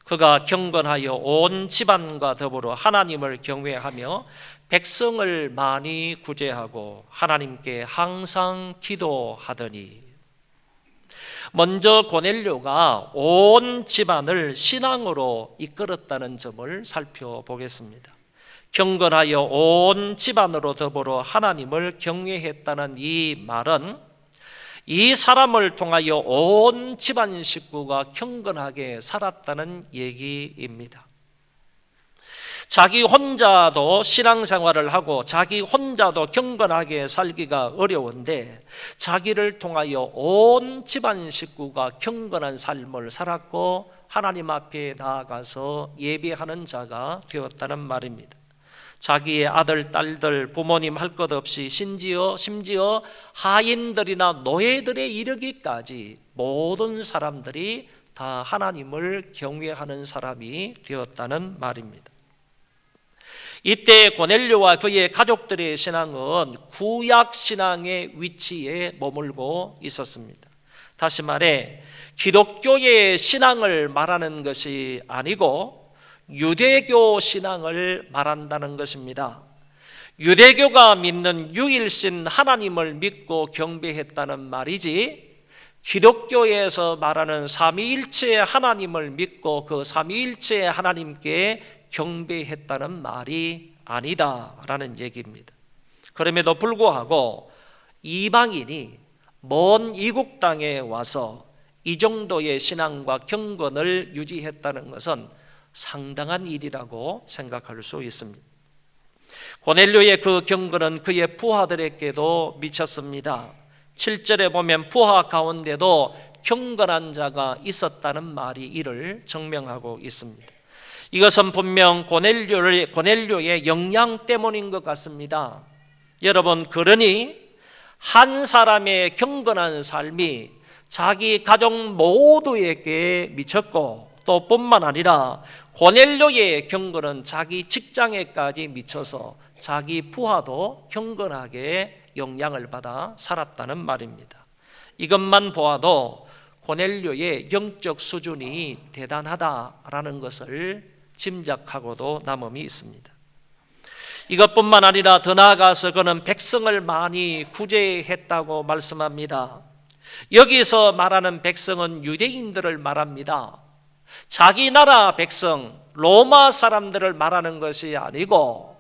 그가 경건하여 온 집안과 더불어 하나님을 경외하며 백성을 많이 구제하고 하나님께 항상 기도하더니. 먼저 고넬료가 온 집안을 신앙으로 이끌었다는 점을 살펴보겠습니다. 경건하여 온 집안으로 더불어 하나님을 경외했다는 이 말은 이 사람을 통하여 온 집안 식구가 경건하게 살았다는 얘기입니다. 자기 혼자도 신앙생활을 하고 자기 혼자도 경건하게 살기가 어려운데 자기를 통하여 온 집안 식구가 경건한 삶을 살았고 하나님 앞에 나아가서 예배하는 자가 되었다는 말입니다. 자기의 아들, 딸들, 부모님 할 것 없이 심지어 하인들이나 노예들에 이르기까지 모든 사람들이 다 하나님을 경외하는 사람이 되었다는 말입니다. 이때 고넬료와 그의 가족들의 신앙은 구약 신앙의 위치에 머물고 있었습니다. 다시 말해 기독교의 신앙을 말하는 것이 아니고 유대교 신앙을 말한다는 것입니다. 유대교가 믿는 유일신 하나님을 믿고 경배했다는 말이지 기독교에서 말하는 삼위일체 하나님을 믿고 그 삼위일체 하나님께 경배했다는 말이 아니다라는 얘기입니다. 그럼에도 불구하고 이방인이 먼 이국 땅에 와서 이 정도의 신앙과 경건을 유지했다는 것은 상당한 일이라고 생각할 수 있습니다. 고넬료의 그 경건은 그의 부하들에게도 미쳤습니다. 7절에 보면 부하 가운데도 경건한 자가 있었다는 말이 이를 증명하고 있습니다. 이것은 분명 고넬료의 역량 때문인 것 같습니다. 여러분, 그러니 한 사람의 경건한 삶이 자기 가족 모두에게 미쳤고 또 뿐만 아니라 고넬료의 경건은 자기 직장에까지 미쳐서 자기 부하도 경건하게 영향을 받아 살았다는 말입니다. 이것만 보아도 고넬료의 영적 수준이 대단하다라는 것을 짐작하고도 남음이 있습니다. 이것뿐만 아니라 더 나아가서 그는 백성을 많이 구제했다고 말씀합니다. 여기서 말하는 백성은 유대인들을 말합니다. 자기 나라 백성, 로마 사람들을 말하는 것이 아니고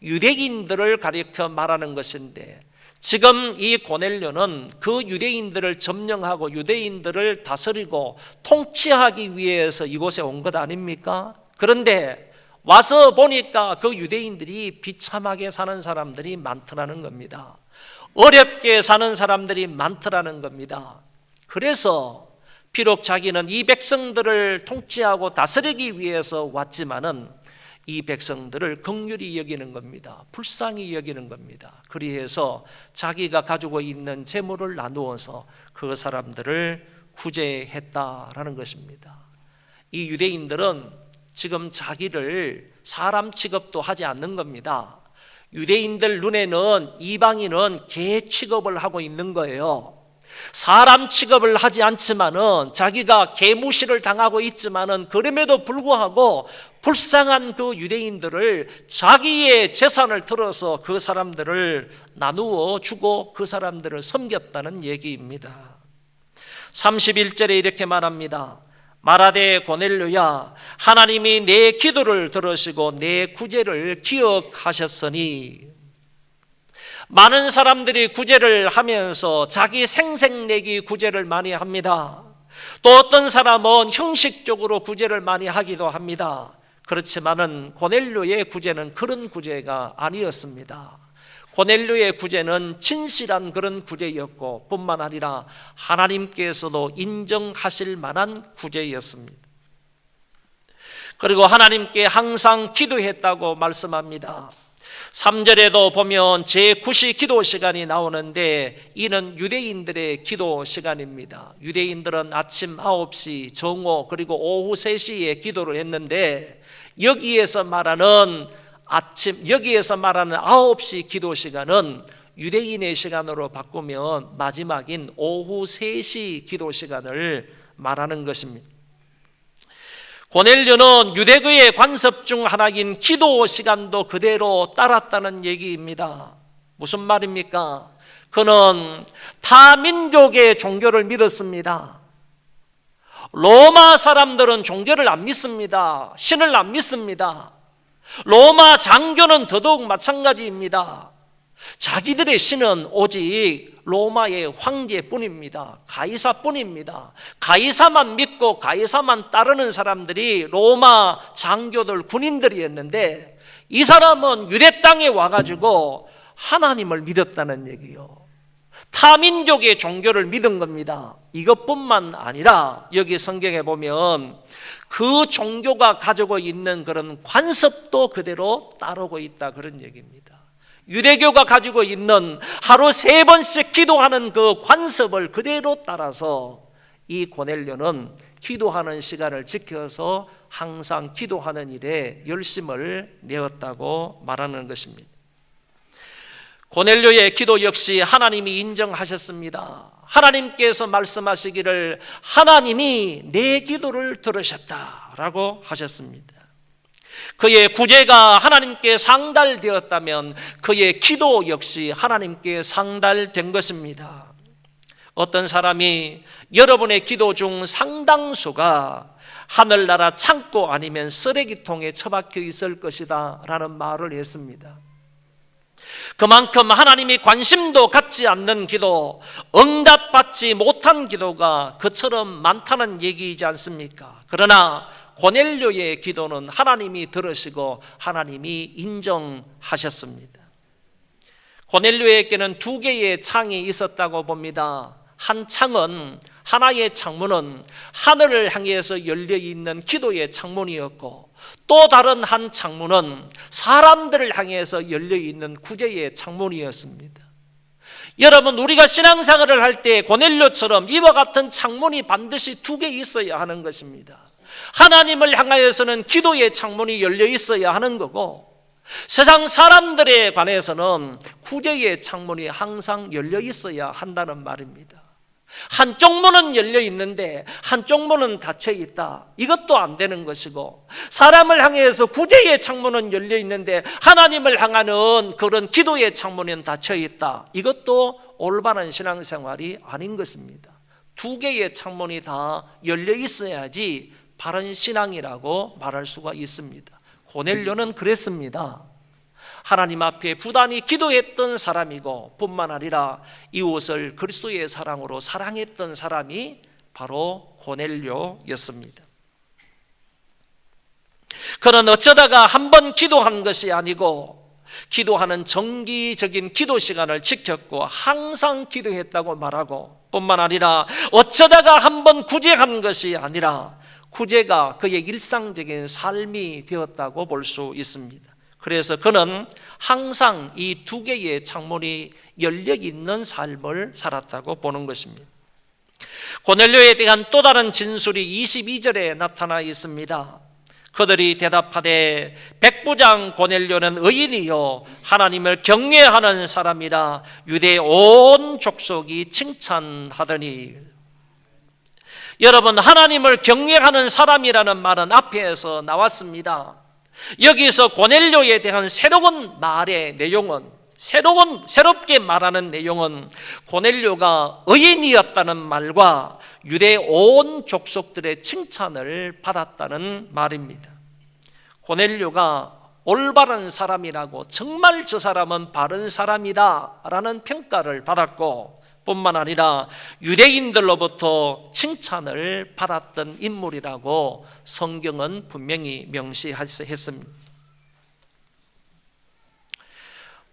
유대인들을 가리켜 말하는 것인데 지금 이 고넬료는 그 유대인들을 점령하고 유대인들을 다스리고 통치하기 위해서 이곳에 온 것 아닙니까? 그런데 와서 보니까 그 유대인들이 비참하게 사는 사람들이 많더라는 겁니다. 어렵게 사는 사람들이 많더라는 겁니다. 그래서 비록 자기는 이 백성들을 통치하고 다스리기 위해서 왔지만은 이 백성들을 긍휼히 여기는 겁니다. 불쌍히 여기는 겁니다. 그리해서 자기가 가지고 있는 재물을 나누어서 그 사람들을 구제했다라는 것입니다. 이 유대인들은 지금 자기를 사람 취급도 하지 않는 겁니다. 유대인들 눈에는 이방인은 개 취급을 하고 있는 거예요. 사람 취급을 하지 않지만은 자기가 개무시를 당하고 있지만은 그럼에도 불구하고 불쌍한 그 유대인들을 자기의 재산을 들어서 그 사람들을 나누어 주고 그 사람들을 섬겼다는 얘기입니다. 31절에 이렇게 말합니다. 말하되 고넬료야, 하나님이 내 기도를 들으시고 내 구제를 기억하셨으니. 많은 사람들이 구제를 하면서 자기 생색내기 구제를 많이 합니다. 또 어떤 사람은 형식적으로 구제를 많이 하기도 합니다. 그렇지만은 고넬료의 구제는 그런 구제가 아니었습니다. 고넬료의 구제는 진실한 그런 구제였고 뿐만 아니라 하나님께서도 인정하실 만한 구제였습니다. 그리고 하나님께 항상 기도했다고 말씀합니다. 3절에도 보면 제9시 기도 시간이 나오는데 이는 유대인들의 기도 시간입니다. 유대인들은 아침 9시, 정오 그리고 오후 3시에 기도를 했는데 여기에서 말하는 9시 기도 시간은 유대인의 시간으로 바꾸면 마지막인 오후 3시 기도 시간을 말하는 것입니다. 고넬료는 유대교의 관습 중 하나인 기도 시간도 그대로 따랐다는 얘기입니다. 무슨 말입니까? 그는 타민족의 종교를 믿었습니다. 로마 사람들은 종교를 안 믿습니다. 신을 안 믿습니다. 로마 장교는 더더욱 마찬가지입니다. 자기들의 신은 오직 로마의 황제뿐입니다. 가이사뿐입니다. 가이사만 믿고 가이사만 따르는 사람들이 로마 장교들, 군인들이었는데 이 사람은 유대 땅에 와가지고 하나님을 믿었다는 얘기요. 타민족의 종교를 믿은 겁니다. 이것뿐만 아니라 여기 성경에 보면 그 종교가 가지고 있는 그런 관습도 그대로 따르고 있다, 그런 얘기입니다. 유대교가 가지고 있는 하루 3번씩 기도하는 그 관습을 그대로 따라서 이 고넬료는 기도하는 시간을 지켜서 항상 기도하는 일에 열심을 내었다고 말하는 것입니다. 고넬료의 기도 역시 하나님이 인정하셨습니다. 하나님께서 말씀하시기를 하나님이 내 기도를 들으셨다라고 하셨습니다. 그의 구제가 하나님께 상달되었다면 그의 기도 역시 하나님께 상달된 것입니다. 어떤 사람이 여러분의 기도 중 상당수가 하늘나라 창고 아니면 쓰레기통에 처박혀 있을 것이다 라는 말을 했습니다. 그만큼 하나님이 관심도 갖지 않는 기도, 응답받지 못한 기도가 그처럼 많다는 얘기이지 않습니까? 그러나 고넬료의 기도는 하나님이 들으시고 하나님이 인정하셨습니다. 고넬료에게는 2개의 창이 있었다고 봅니다. 한 창은, 하나의 창문은 하늘을 향해서 열려있는 기도의 창문이었고 또 다른 한 창문은 사람들을 향해서 열려있는 구제의 창문이었습니다. 여러분, 우리가 신앙생활을 할 때 고넬료처럼 이와 같은 창문이 반드시 2개 있어야 하는 것입니다. 하나님을 향하여서는 기도의 창문이 열려 있어야 하는 거고 세상 사람들에 관해서는 구제의 창문이 항상 열려 있어야 한다는 말입니다. 한쪽 문은 열려 있는데 한쪽 문은 닫혀 있다, 이것도 안 되는 것이고, 사람을 향해서 구제의 창문은 열려 있는데 하나님을 향하는 그런 기도의 창문은 닫혀 있다, 이것도 올바른 신앙생활이 아닌 것입니다. 2개의 창문이 다 열려 있어야지 바른 신앙이라고 말할 수가 있습니다. 고넬료는 그랬습니다. 하나님 앞에 부단히 기도했던 사람이고 뿐만 아니라 이웃을 그리스도의 사랑으로 사랑했던 사람이 바로 고넬료였습니다. 그는 어쩌다가 한 번 기도한 것이 아니고 기도하는 정기적인 기도 시간을 지켰고 항상 기도했다고 말하고, 뿐만 아니라 어쩌다가 한번 구제한 것이 아니라 구제가 그의 일상적인 삶이 되었다고 볼 수 있습니다. 그래서 그는 항상 이 두 개의 창문이 열려 있는 삶을 살았다고 보는 것입니다. 고넬료에 대한 또 다른 진술이 22절에 나타나 있습니다. 그들이 대답하되 백부장 고넬료는 의인이요 하나님을 경외하는 사람이라 유대 온 족속이 칭찬하더니. 여러분, 하나님을 경외하는 사람이라는 말은 앞에서 나왔습니다. 여기서 고넬료에 대한 새로운 말의 내용은, 새롭게 말하는 내용은 고넬료가 의인이었다는 말과 유대 온 족속들의 칭찬을 받았다는 말입니다. 고넬료가 올바른 사람이라고, 정말 저 사람은 바른 사람이다 라는 평가를 받았고, 뿐만 아니라 유대인들로부터 칭찬을 받았던 인물이라고 성경은 분명히 명시했습니다.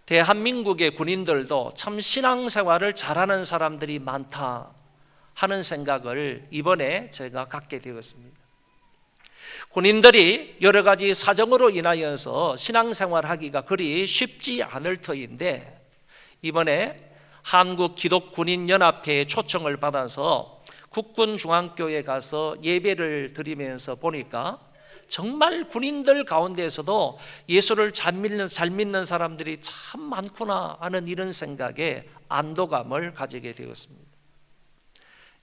대한민국의 군인들도 참 신앙생활을 잘하는 사람들이 많다 하는 생각을 이번에 제가 갖게 되었습니다. 군인들이 여러 가지 사정으로 인하여서 신앙생활하기가 그리 쉽지 않을 터인데, 이번에 한국기독군인연합회의 초청을 받아서 국군중앙교회에 가서 예배를 드리면서 보니까 정말 군인들 가운데에서도 예수를 잘 믿는 사람들이 참 많구나 하는 이런 생각에 안도감을 가지게 되었습니다.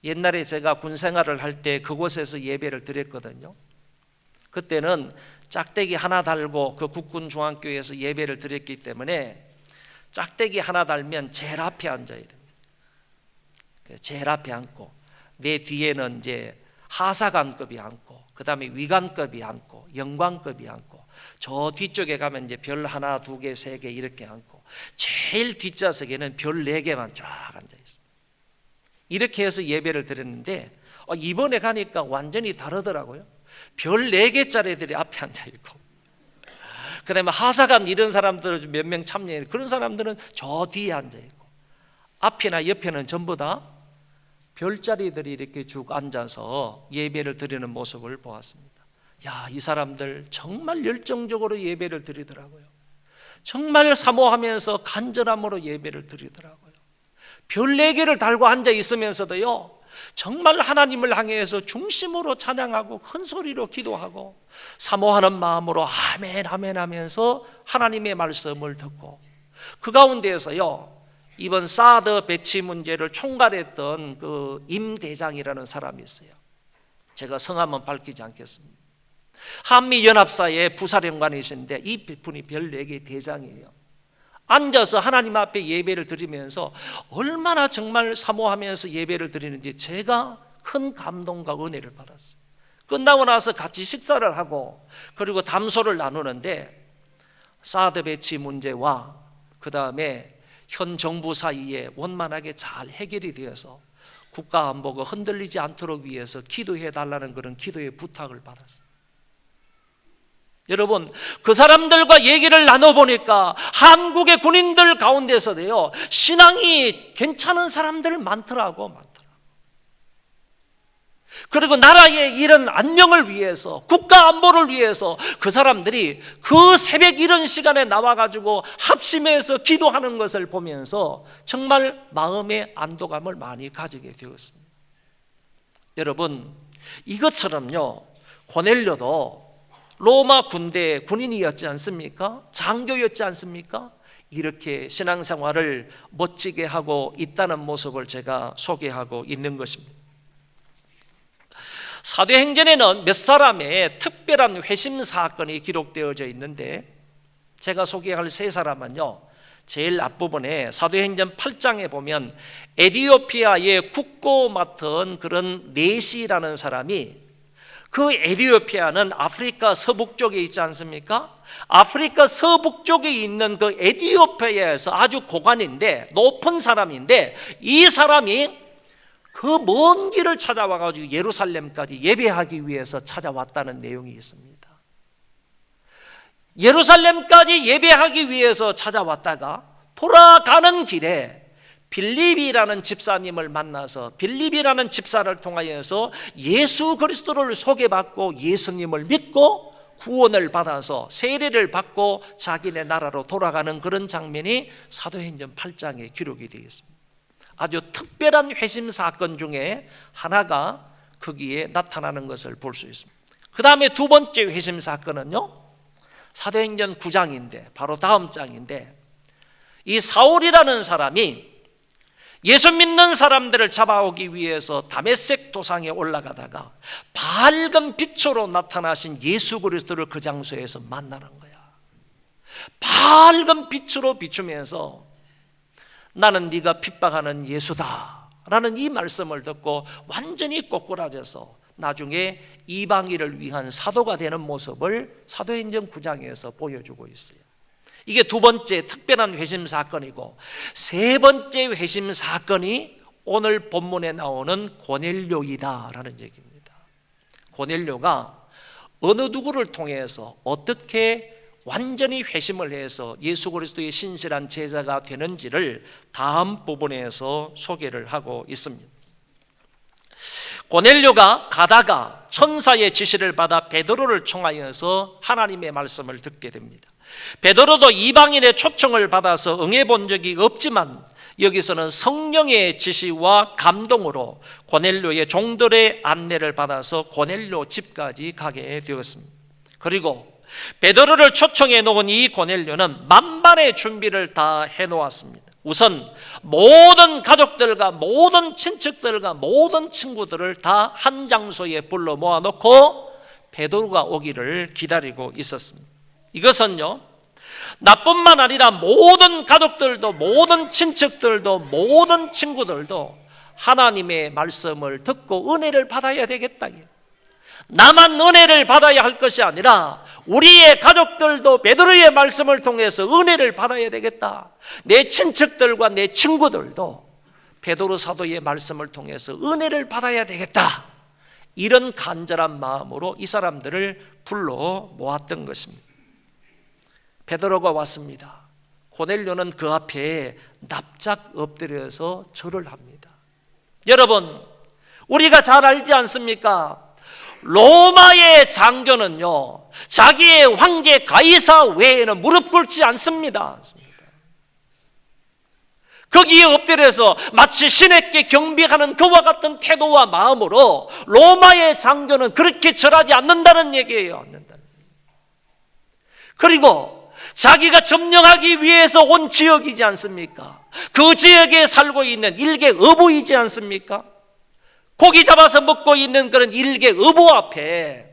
옛날에 제가 군 생활을 할 때 그곳에서 예배를 드렸거든요. 그때는 짝대기 하나 달고 그 국군중앙교회에서 예배를 드렸기 때문에 짝대기 하나 달면 제일 앞에 앉아야 됩니다. 제일 앞에 앉고, 내 뒤에는 이제 하사관급이 앉고, 그 다음에 위관급이 앉고, 영관급이 앉고, 저 뒤쪽에 가면 이제 별 하나, 두 개, 세 개 이렇게 앉고, 제일 뒷좌석에는 별 네 개만 쫙 앉아 있습니다. 이렇게 해서 예배를 드렸는데 이번에 가니까 완전히 다르더라고요. 별 네 개짜리들이 앞에 앉아 있고, 그 다음에 하사관 이런 사람들 몇 명 참여해, 그런 사람들은 저 뒤에 앉아 있고, 앞이나 옆에는 전부 다 별자리들이 이렇게 쭉 앉아서 예배를 드리는 모습을 보았습니다. 야, 이 사람들 정말 열정적으로 예배를 드리더라고요. 정말 사모하면서 간절함으로 예배를 드리더라고요. 별 4개를 달고 앉아 있으면서도요, 정말 하나님을 향해서 중심으로 찬양하고 큰 소리로 기도하고 사모하는 마음으로 아멘 아멘 하면서 하나님의 말씀을 듣고, 그 가운데에서요, 이번 사드 배치 문제를 총괄했던 그 임 대장이라는 사람이 있어요. 제가 성함은 밝히지 않겠습니다. 한미연합사의 부사령관이신데 이 분이 별 4개 대장이에요. 앉아서 하나님 앞에 예배를 드리면서 얼마나 정말 사모하면서 예배를 드리는지 제가 큰 감동과 은혜를 받았어요. 끝나고 나서 같이 식사를 하고 그리고 담소를 나누는데, 사드 배치 문제와 그 다음에 현 정부 사이에 원만하게 잘 해결이 되어서 국가 안보가 흔들리지 않도록 위해서 기도해 달라는 그런 기도의 부탁을 받았습니다. 여러분, 그 사람들과 얘기를 나눠보니까 한국의 군인들 가운데서도요, 신앙이 괜찮은 사람들 많더라고. 그리고 나라의 이런 안녕을 위해서, 국가 안보를 위해서 그 사람들이 그 새벽 이런 시간에 나와가지고 합심해서 기도하는 것을 보면서 정말 마음의 안도감을 많이 가지게 되었습니다. 여러분, 이것처럼요, 고넬료도 로마 군대의 군인이었지 않습니까? 장교였지 않습니까? 이렇게 신앙생활을 멋지게 하고 있다는 모습을 제가 소개하고 있는 것입니다. 사도행전에는 몇 사람의 특별한 회심 사건이 기록되어져 있는데, 제가 소개할 3사람은요, 제일 앞부분에 사도행전 8장에 보면 에티오피아의 국고 맡은 그런 네시라는 사람이, 그 에티오피아는 아프리카 서북쪽에 있지 않습니까? 아프리카 서북쪽에 있는 그 에티오피아에서 아주 고관인데, 높은 사람인데, 이 사람이 그 먼 길을 찾아와가지고 예루살렘까지 예배하기 위해서 찾아왔다는 내용이 있습니다. 예루살렘까지 예배하기 위해서 찾아왔다가 돌아가는 길에 빌립이라는 집사님을 만나서 빌립이라는 집사를 통하여서 예수 그리스도를 소개받고 예수님을 믿고 구원을 받아서 세례를 받고 자기네 나라로 돌아가는 그런 장면이 사도행전 8장에 기록이 되어 있습니다. 아주 특별한 회심 사건 중에 하나가 거기에 나타나는 것을 볼 수 있습니다. 그 다음에 두 번째 회심 사건은요, 사도행전 9장인데 바로 다음 장인데, 이 사울이라는 사람이 예수 믿는 사람들을 잡아오기 위해서 다메섹 도상에 올라가다가 밝은 빛으로 나타나신 예수 그리스도를 그 장소에서 만나는 거야. 밝은 빛으로 비추면서 나는 네가 핍박하는 예수다 라는 이 말씀을 듣고 완전히 꼬꾸라져서 나중에 이방인을 위한 사도가 되는 모습을 사도행전 9장에서 보여주고 있어요. 이게 두 번째 특별한 회심 사건이고, 세 번째 회심 사건이 오늘 본문에 나오는 고넬료이다라는 얘기입니다. 고넬료가 어느 누구를 통해서 어떻게 완전히 회심을 해서 예수 그리스도의 신실한 제자가 되는지를 다음 부분에서 소개를 하고 있습니다. 고넬료가 가다가 천사의 지시를 받아 베드로를 청하여서 하나님의 말씀을 듣게 됩니다. 베드로도 이방인의 초청을 받아서 응해본 적이 없지만 여기서는 성령의 지시와 감동으로 고넬료의 종들의 안내를 받아서 고넬료 집까지 가게 되었습니다. 그리고 베드로를 초청해 놓은 이 고넬료는 만반의 준비를 다 해놓았습니다. 우선 모든 가족들과 모든 친척들과 모든 친구들을 다 한 장소에 불러 모아놓고 베드로가 오기를 기다리고 있었습니다. 이것은요, 나뿐만 아니라 모든 가족들도, 모든 친척들도, 모든 친구들도 하나님의 말씀을 듣고 은혜를 받아야 되겠다. 나만 은혜를 받아야 할 것이 아니라 우리의 가족들도 베드로의 말씀을 통해서 은혜를 받아야 되겠다. 내 친척들과 내 친구들도 베드로 사도의 말씀을 통해서 은혜를 받아야 되겠다. 이런 간절한 마음으로 이 사람들을 불러 모았던 것입니다. 베드로가 왔습니다. 고넬료는 그 앞에 납작 엎드려서 절을 합니다. 여러분, 우리가 잘 알지 않습니까? 로마의 장교는요, 자기의 황제 가이사 외에는 무릎 꿇지 않습니다. 거기에 엎드려서 마치 신에게 경배하는 그와 같은 태도와 마음으로 로마의 장교는 그렇게 절하지 않는다는 얘기예요. 그리고 자기가 점령하기 위해서 온 지역이지 않습니까? 그 지역에 살고 있는 일개 어부이지 않습니까? 고기 잡아서 먹고 있는 그런 일개 어부 앞에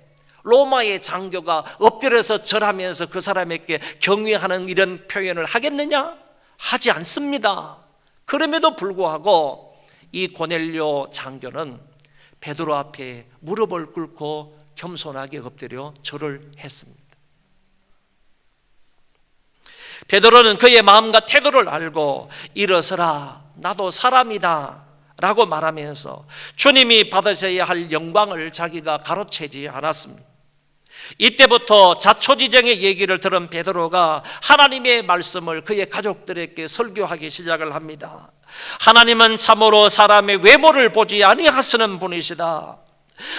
로마의 장교가 엎드려서 절하면서 그 사람에게 경외하는 이런 표현을 하겠느냐? 하지 않습니다. 그럼에도 불구하고 이 고넬료 장교는 베드로 앞에 무릎을 꿇고 겸손하게 엎드려 절을 했습니다. 베드로는 그의 마음과 태도를 알고 일어서라, 나도 사람이다 라고 말하면서 주님이 받으셔야 할 영광을 자기가 가로채지 않았습니다. 이때부터 자초지정의 얘기를 들은 베드로가 하나님의 말씀을 그의 가족들에게 설교하기 시작을 합니다. 하나님은 참으로 사람의 외모를 보지 아니하시는 분이시다.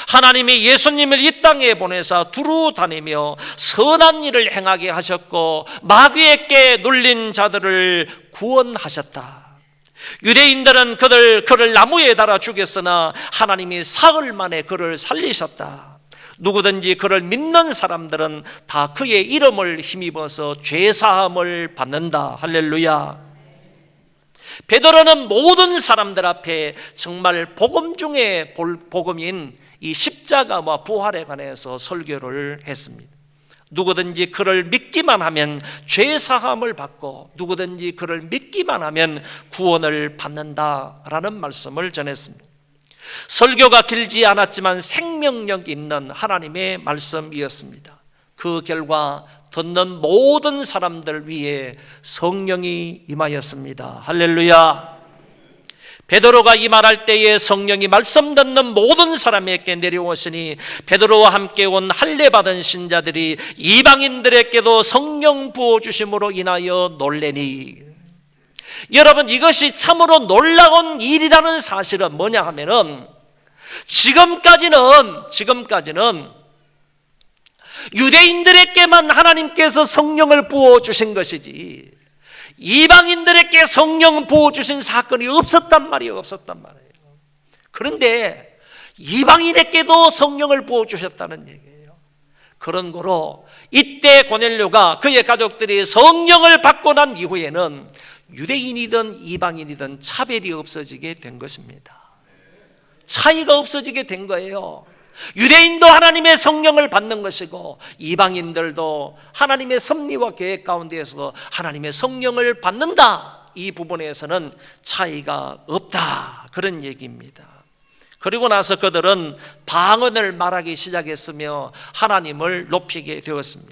하나님이 예수님을 이 땅에 보내사 두루 다니며 선한 일을 행하게 하셨고 마귀에게 눌린 자들을 구원하셨다. 유대인들은 그를 나무에 달아 죽였으나 하나님이 사흘 만에 그를 살리셨다. 누구든지 그를 믿는 사람들은 다 그의 이름을 힘입어서 죄사함을 받는다. 할렐루야. 베드로는 모든 사람들 앞에 정말 복음 중에 복음인 이 십자가와 부활에 관해서 설교를 했습니다. 누구든지 그를 믿기만 하면 죄사함을 받고 누구든지 그를 믿기만 하면 구원을 받는다라는 말씀을 전했습니다. 설교가 길지 않았지만 생명력 있는 하나님의 말씀이었습니다. 그 결과 듣는 모든 사람들 위에 성령이 임하였습니다. 할렐루야. 베드로가 이 말할 때에 성령이 말씀 듣는 모든 사람에게 내려오시니 베드로와 함께 온 할례 받은 신자들이 이방인들에게도 성령 부어 주심으로 인하여 놀래니. 여러분, 이것이 참으로 놀라운 일이라는 사실은 뭐냐 하면은 지금까지는 유대인들에게만 하나님께서 성령을 부어 주신 것이지 이방인들에게 성령 부어 주신 사건이 없었단 말이에요. 그런데 이방인에게도 성령을 부어 주셨다는 얘기예요. 그런 거로 이때 고넬료가 그의 가족들이 성령을 받고 난 이후에는 유대인이든 이방인이든 차별이 없어지게 된 것입니다. 차이가 없어지게 된 거예요. 유대인도 하나님의 성령을 받는 것이고 이방인들도 하나님의 섭리와 계획 가운데에서 하나님의 성령을 받는다. 이 부분에서는 차이가 없다. 그런 얘기입니다. 그리고 나서 그들은 방언을 말하기 시작했으며 하나님을 높이게 되었습니다.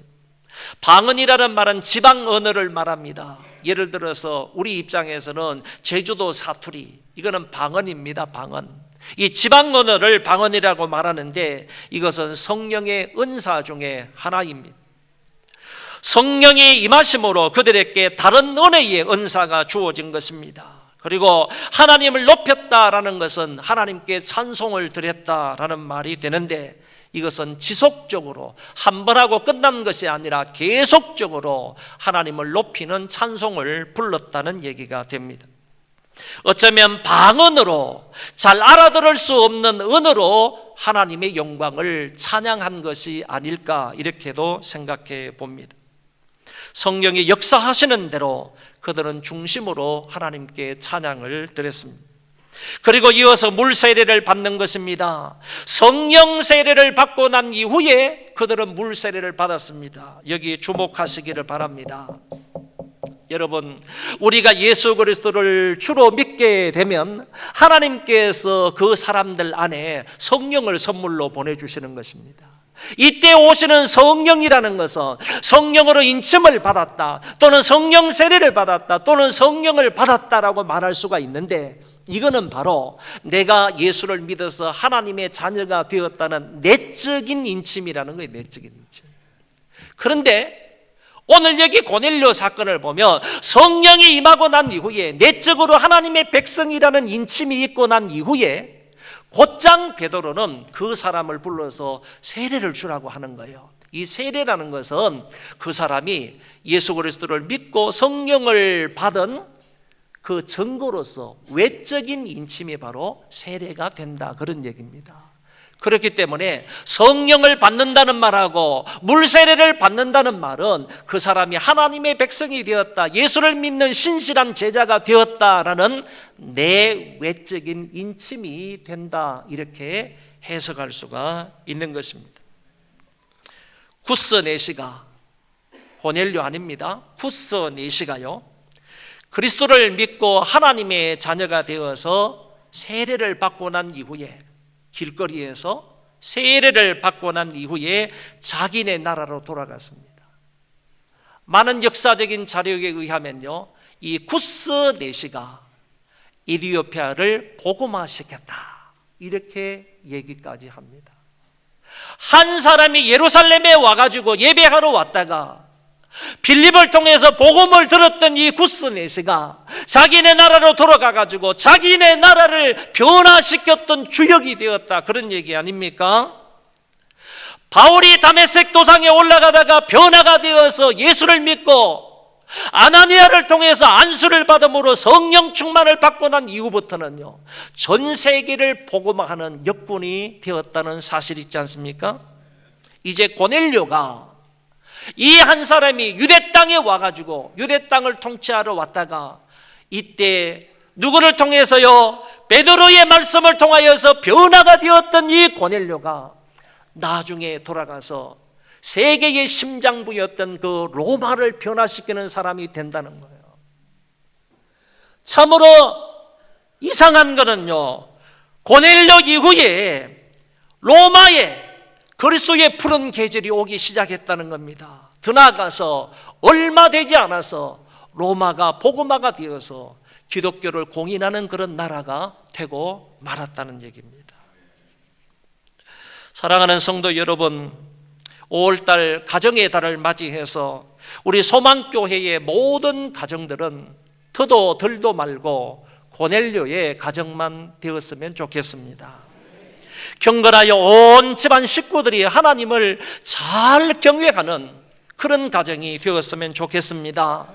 방언이라는 말은 지방 언어를 말합니다. 예를 들어서 우리 입장에서는 제주도 사투리, 이거는 방언입니다. 방언. 이 지방 언어를 방언이라고 말하는데 이것은 성령의 은사 중에 하나입니다. 성령이 임하심으로 그들에게 다른 은혜의 은사가 주어진 것입니다. 그리고 하나님을 높였다라는 것은 하나님께 찬송을 드렸다라는 말이 되는데 이것은 지속적으로 한 번 하고 끝난 것이 아니라 계속적으로 하나님을 높이는 찬송을 불렀다는 얘기가 됩니다. 어쩌면 방언으로 잘 알아들을 수 없는 언어로 하나님의 영광을 찬양한 것이 아닐까 이렇게도 생각해 봅니다. 성령이 역사하시는 대로 그들은 중심으로 하나님께 찬양을 드렸습니다. 그리고 이어서 물 세례를 받는 것입니다. 성령 세례를 받고 난 이후에 그들은 물 세례를 받았습니다. 여기 주목하시기를 바랍니다. 여러분, 우리가 예수 그리스도를 주로 믿게 되면 하나님께서 그 사람들 안에 성령을 선물로 보내주시는 것입니다. 이때 오시는 성령이라는 것은 성령으로 인침을 받았다 또는 성령 세례를 받았다 또는 성령을 받았다라고 말할 수가 있는데 이거는 바로 내가 예수를 믿어서 하나님의 자녀가 되었다는 내적인 인침이라는 거예요. 내적인 인침. 그런데 오늘 여기 고넬료 사건을 보면 성령이 임하고 난 이후에 내적으로 하나님의 백성이라는 인침이 있고 난 이후에 곧장 베드로는 그 사람을 불러서 세례를 주라고 하는 거예요. 이 세례라는 것은 그 사람이 예수 그리스도를 믿고 성령을 받은 그 증거로서 외적인 인침이 바로 세례가 된다 그런 얘기입니다. 그렇기 때문에 성령을 받는다는 말하고 물세례를 받는다는 말은 그 사람이 하나님의 백성이 되었다, 예수를 믿는 신실한 제자가 되었다라는 내외적인 인침이 된다 이렇게 해석할 수가 있는 것입니다. 구스 네시가, 고넬료 아닙니다. 구스 네시가요 그리스도를 믿고 하나님의 자녀가 되어서 세례를 받고 난 이후에 길거리에서 세례를 받고 난 이후에 자기네 나라로 돌아갔습니다. 많은 역사적인 자료에 의하면요, 이 구스 네시가 이디오피아를 복음화시켰다 이렇게 얘기까지 합니다. 한 사람이 예루살렘에 와가지고 예배하러 왔다가 빌립을 통해서 복음을 들었던 이 구스 네시가 자기네 나라로 돌아가가지고 자기네 나라를 변화시켰던 주역이 되었다 그런 얘기 아닙니까? 바울이 다메섹 도상에 올라가다가 변화가 되어서 예수를 믿고 아나니아를 통해서 안수를 받음으로 성령 충만을 받고 난 이후부터는요 전 세계를 복음화하는 역군이 되었다는 사실이 있지 않습니까? 이제 고넬료가 이 한 사람이 유대 땅에 와가지고 유대 땅을 통치하러 왔다가 이때 누구를 통해서요? 베드로의 말씀을 통하여서 변화가 되었던 이 고넬료가 나중에 돌아가서 세계의 심장부였던 그 로마를 변화시키는 사람이 된다는 거예요. 참으로 이상한 거는요, 고넬료 이후에 로마에 그리스도의 푸른 계절이 오기 시작했다는 겁니다. 더 나아가서 얼마 되지 않아서 로마가 복음화가 되어서 기독교를 공인하는 그런 나라가 되고 말았다는 얘기입니다. 사랑하는 성도 여러분, 5월달 가정의 달을 맞이해서 우리 소망교회의 모든 가정들은 더도 덜도 말고 고넬료의 가정만 되었으면 좋겠습니다. 경건하여 온 집안 식구들이 하나님을 잘 경외하는 그런 가정이 되었으면 좋겠습니다.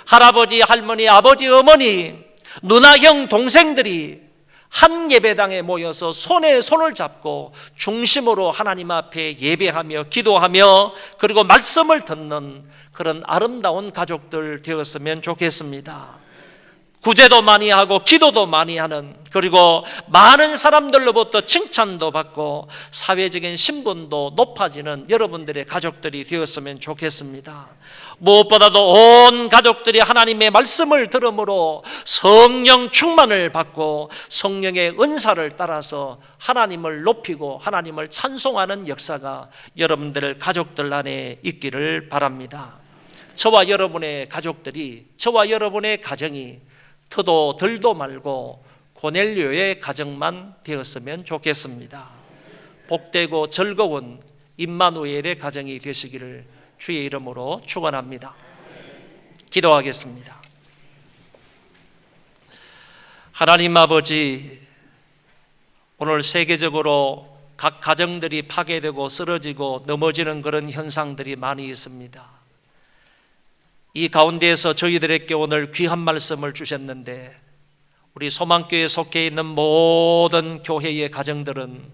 할아버지, 할머니, 아버지, 어머니, 누나, 형, 동생들이 한 예배당에 모여서 손에 손을 잡고 중심으로 하나님 앞에 예배하며 기도하며 그리고 말씀을 듣는 그런 아름다운 가족들 되었으면 좋겠습니다. 구제도 많이 하고 기도도 많이 하는, 그리고 많은 사람들로부터 칭찬도 받고 사회적인 신분도 높아지는 여러분들의 가족들이 되었으면 좋겠습니다. 무엇보다도 온 가족들이 하나님의 말씀을 들음으로 성령 충만을 받고 성령의 은사를 따라서 하나님을 높이고 하나님을 찬송하는 역사가 여러분들 가족들 안에 있기를 바랍니다. 저와 여러분의 가족들이, 저와 여러분의 가정이 더도 덜도 말고 고넬료의 가정만 되었으면 좋겠습니다. 복되고 즐거운 임마누엘의 가정이 되시기를 주의 이름으로 축원합니다. 기도하겠습니다. 하나님 아버지, 오늘 세계적으로 각 가정들이 파괴되고 쓰러지고 넘어지는 그런 현상들이 많이 있습니다. 이 가운데에서 저희들에게 오늘 귀한 말씀을 주셨는데 우리 소망교회에 속해 있는 모든 교회의 가정들은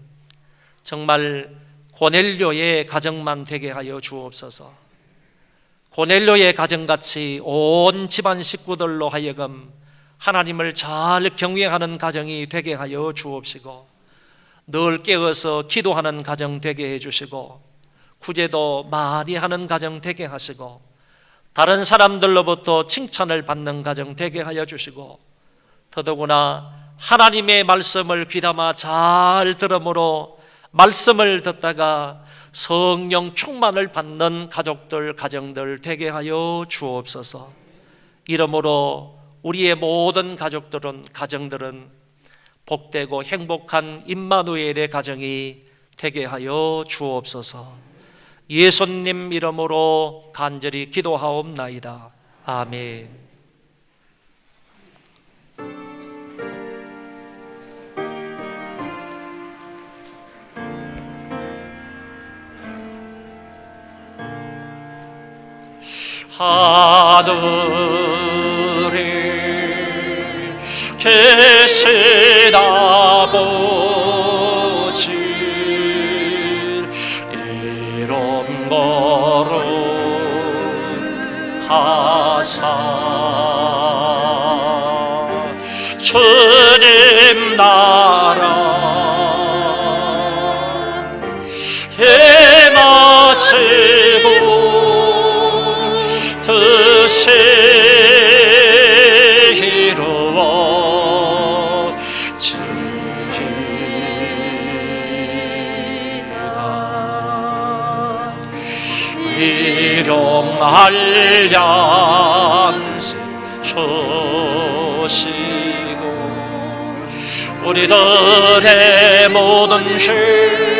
정말 고넬료의 가정만 되게 하여 주옵소서. 고넬료의 가정같이 온 집안 식구들로 하여금 하나님을 잘 경외하는 가정이 되게 하여 주옵시고, 늘 깨어서 기도하는 가정 되게 해주시고, 구제도 많이 하는 가정 되게 하시고, 다른 사람들로부터 칭찬을 받는 가정 되게 하여 주시고, 더더구나 하나님의 말씀을 귀담아 잘 들음으로 말씀을 듣다가 성령 충만을 받는 가족들, 가정들 되게 하여 주옵소서. 이러므로 우리의 모든 가정들은 복되고 행복한 임마누엘의 가정이 되게 하여 주옵소서. 예수님 이름으로 간절히 기도하옵나이다. 아멘. 하늘에 계신 아버지, 이름 거룩하사 주님 나라 임하시고 뜻이 이루어지이다. 일용할 양식 주시고 우리들의 모든 죄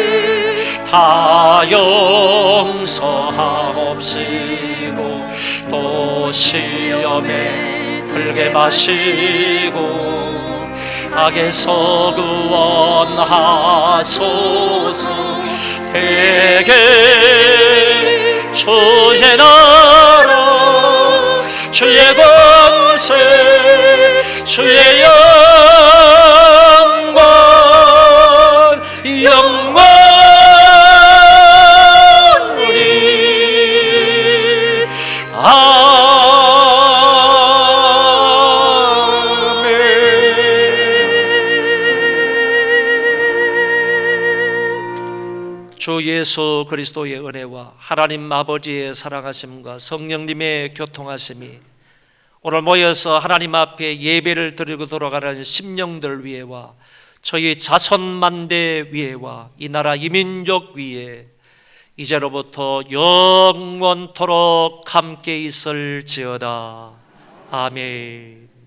다 용서하옵시고 또 시험에 들게 마시고 악에서 구원하소서. 대개 주의 나라 주의 권세 주의 영광 주 예수 그리스도의 은혜와 하나님 아버지의 사랑하심과 성령님의 교통하심이 오늘 모여서 하나님 앞에 예배를 드리고 돌아가는 심령들 위에와 저희 자손만대 위에와 이 나라 이민족 위에 이제로부터 영원토록 함께 있을지어다. 아멘.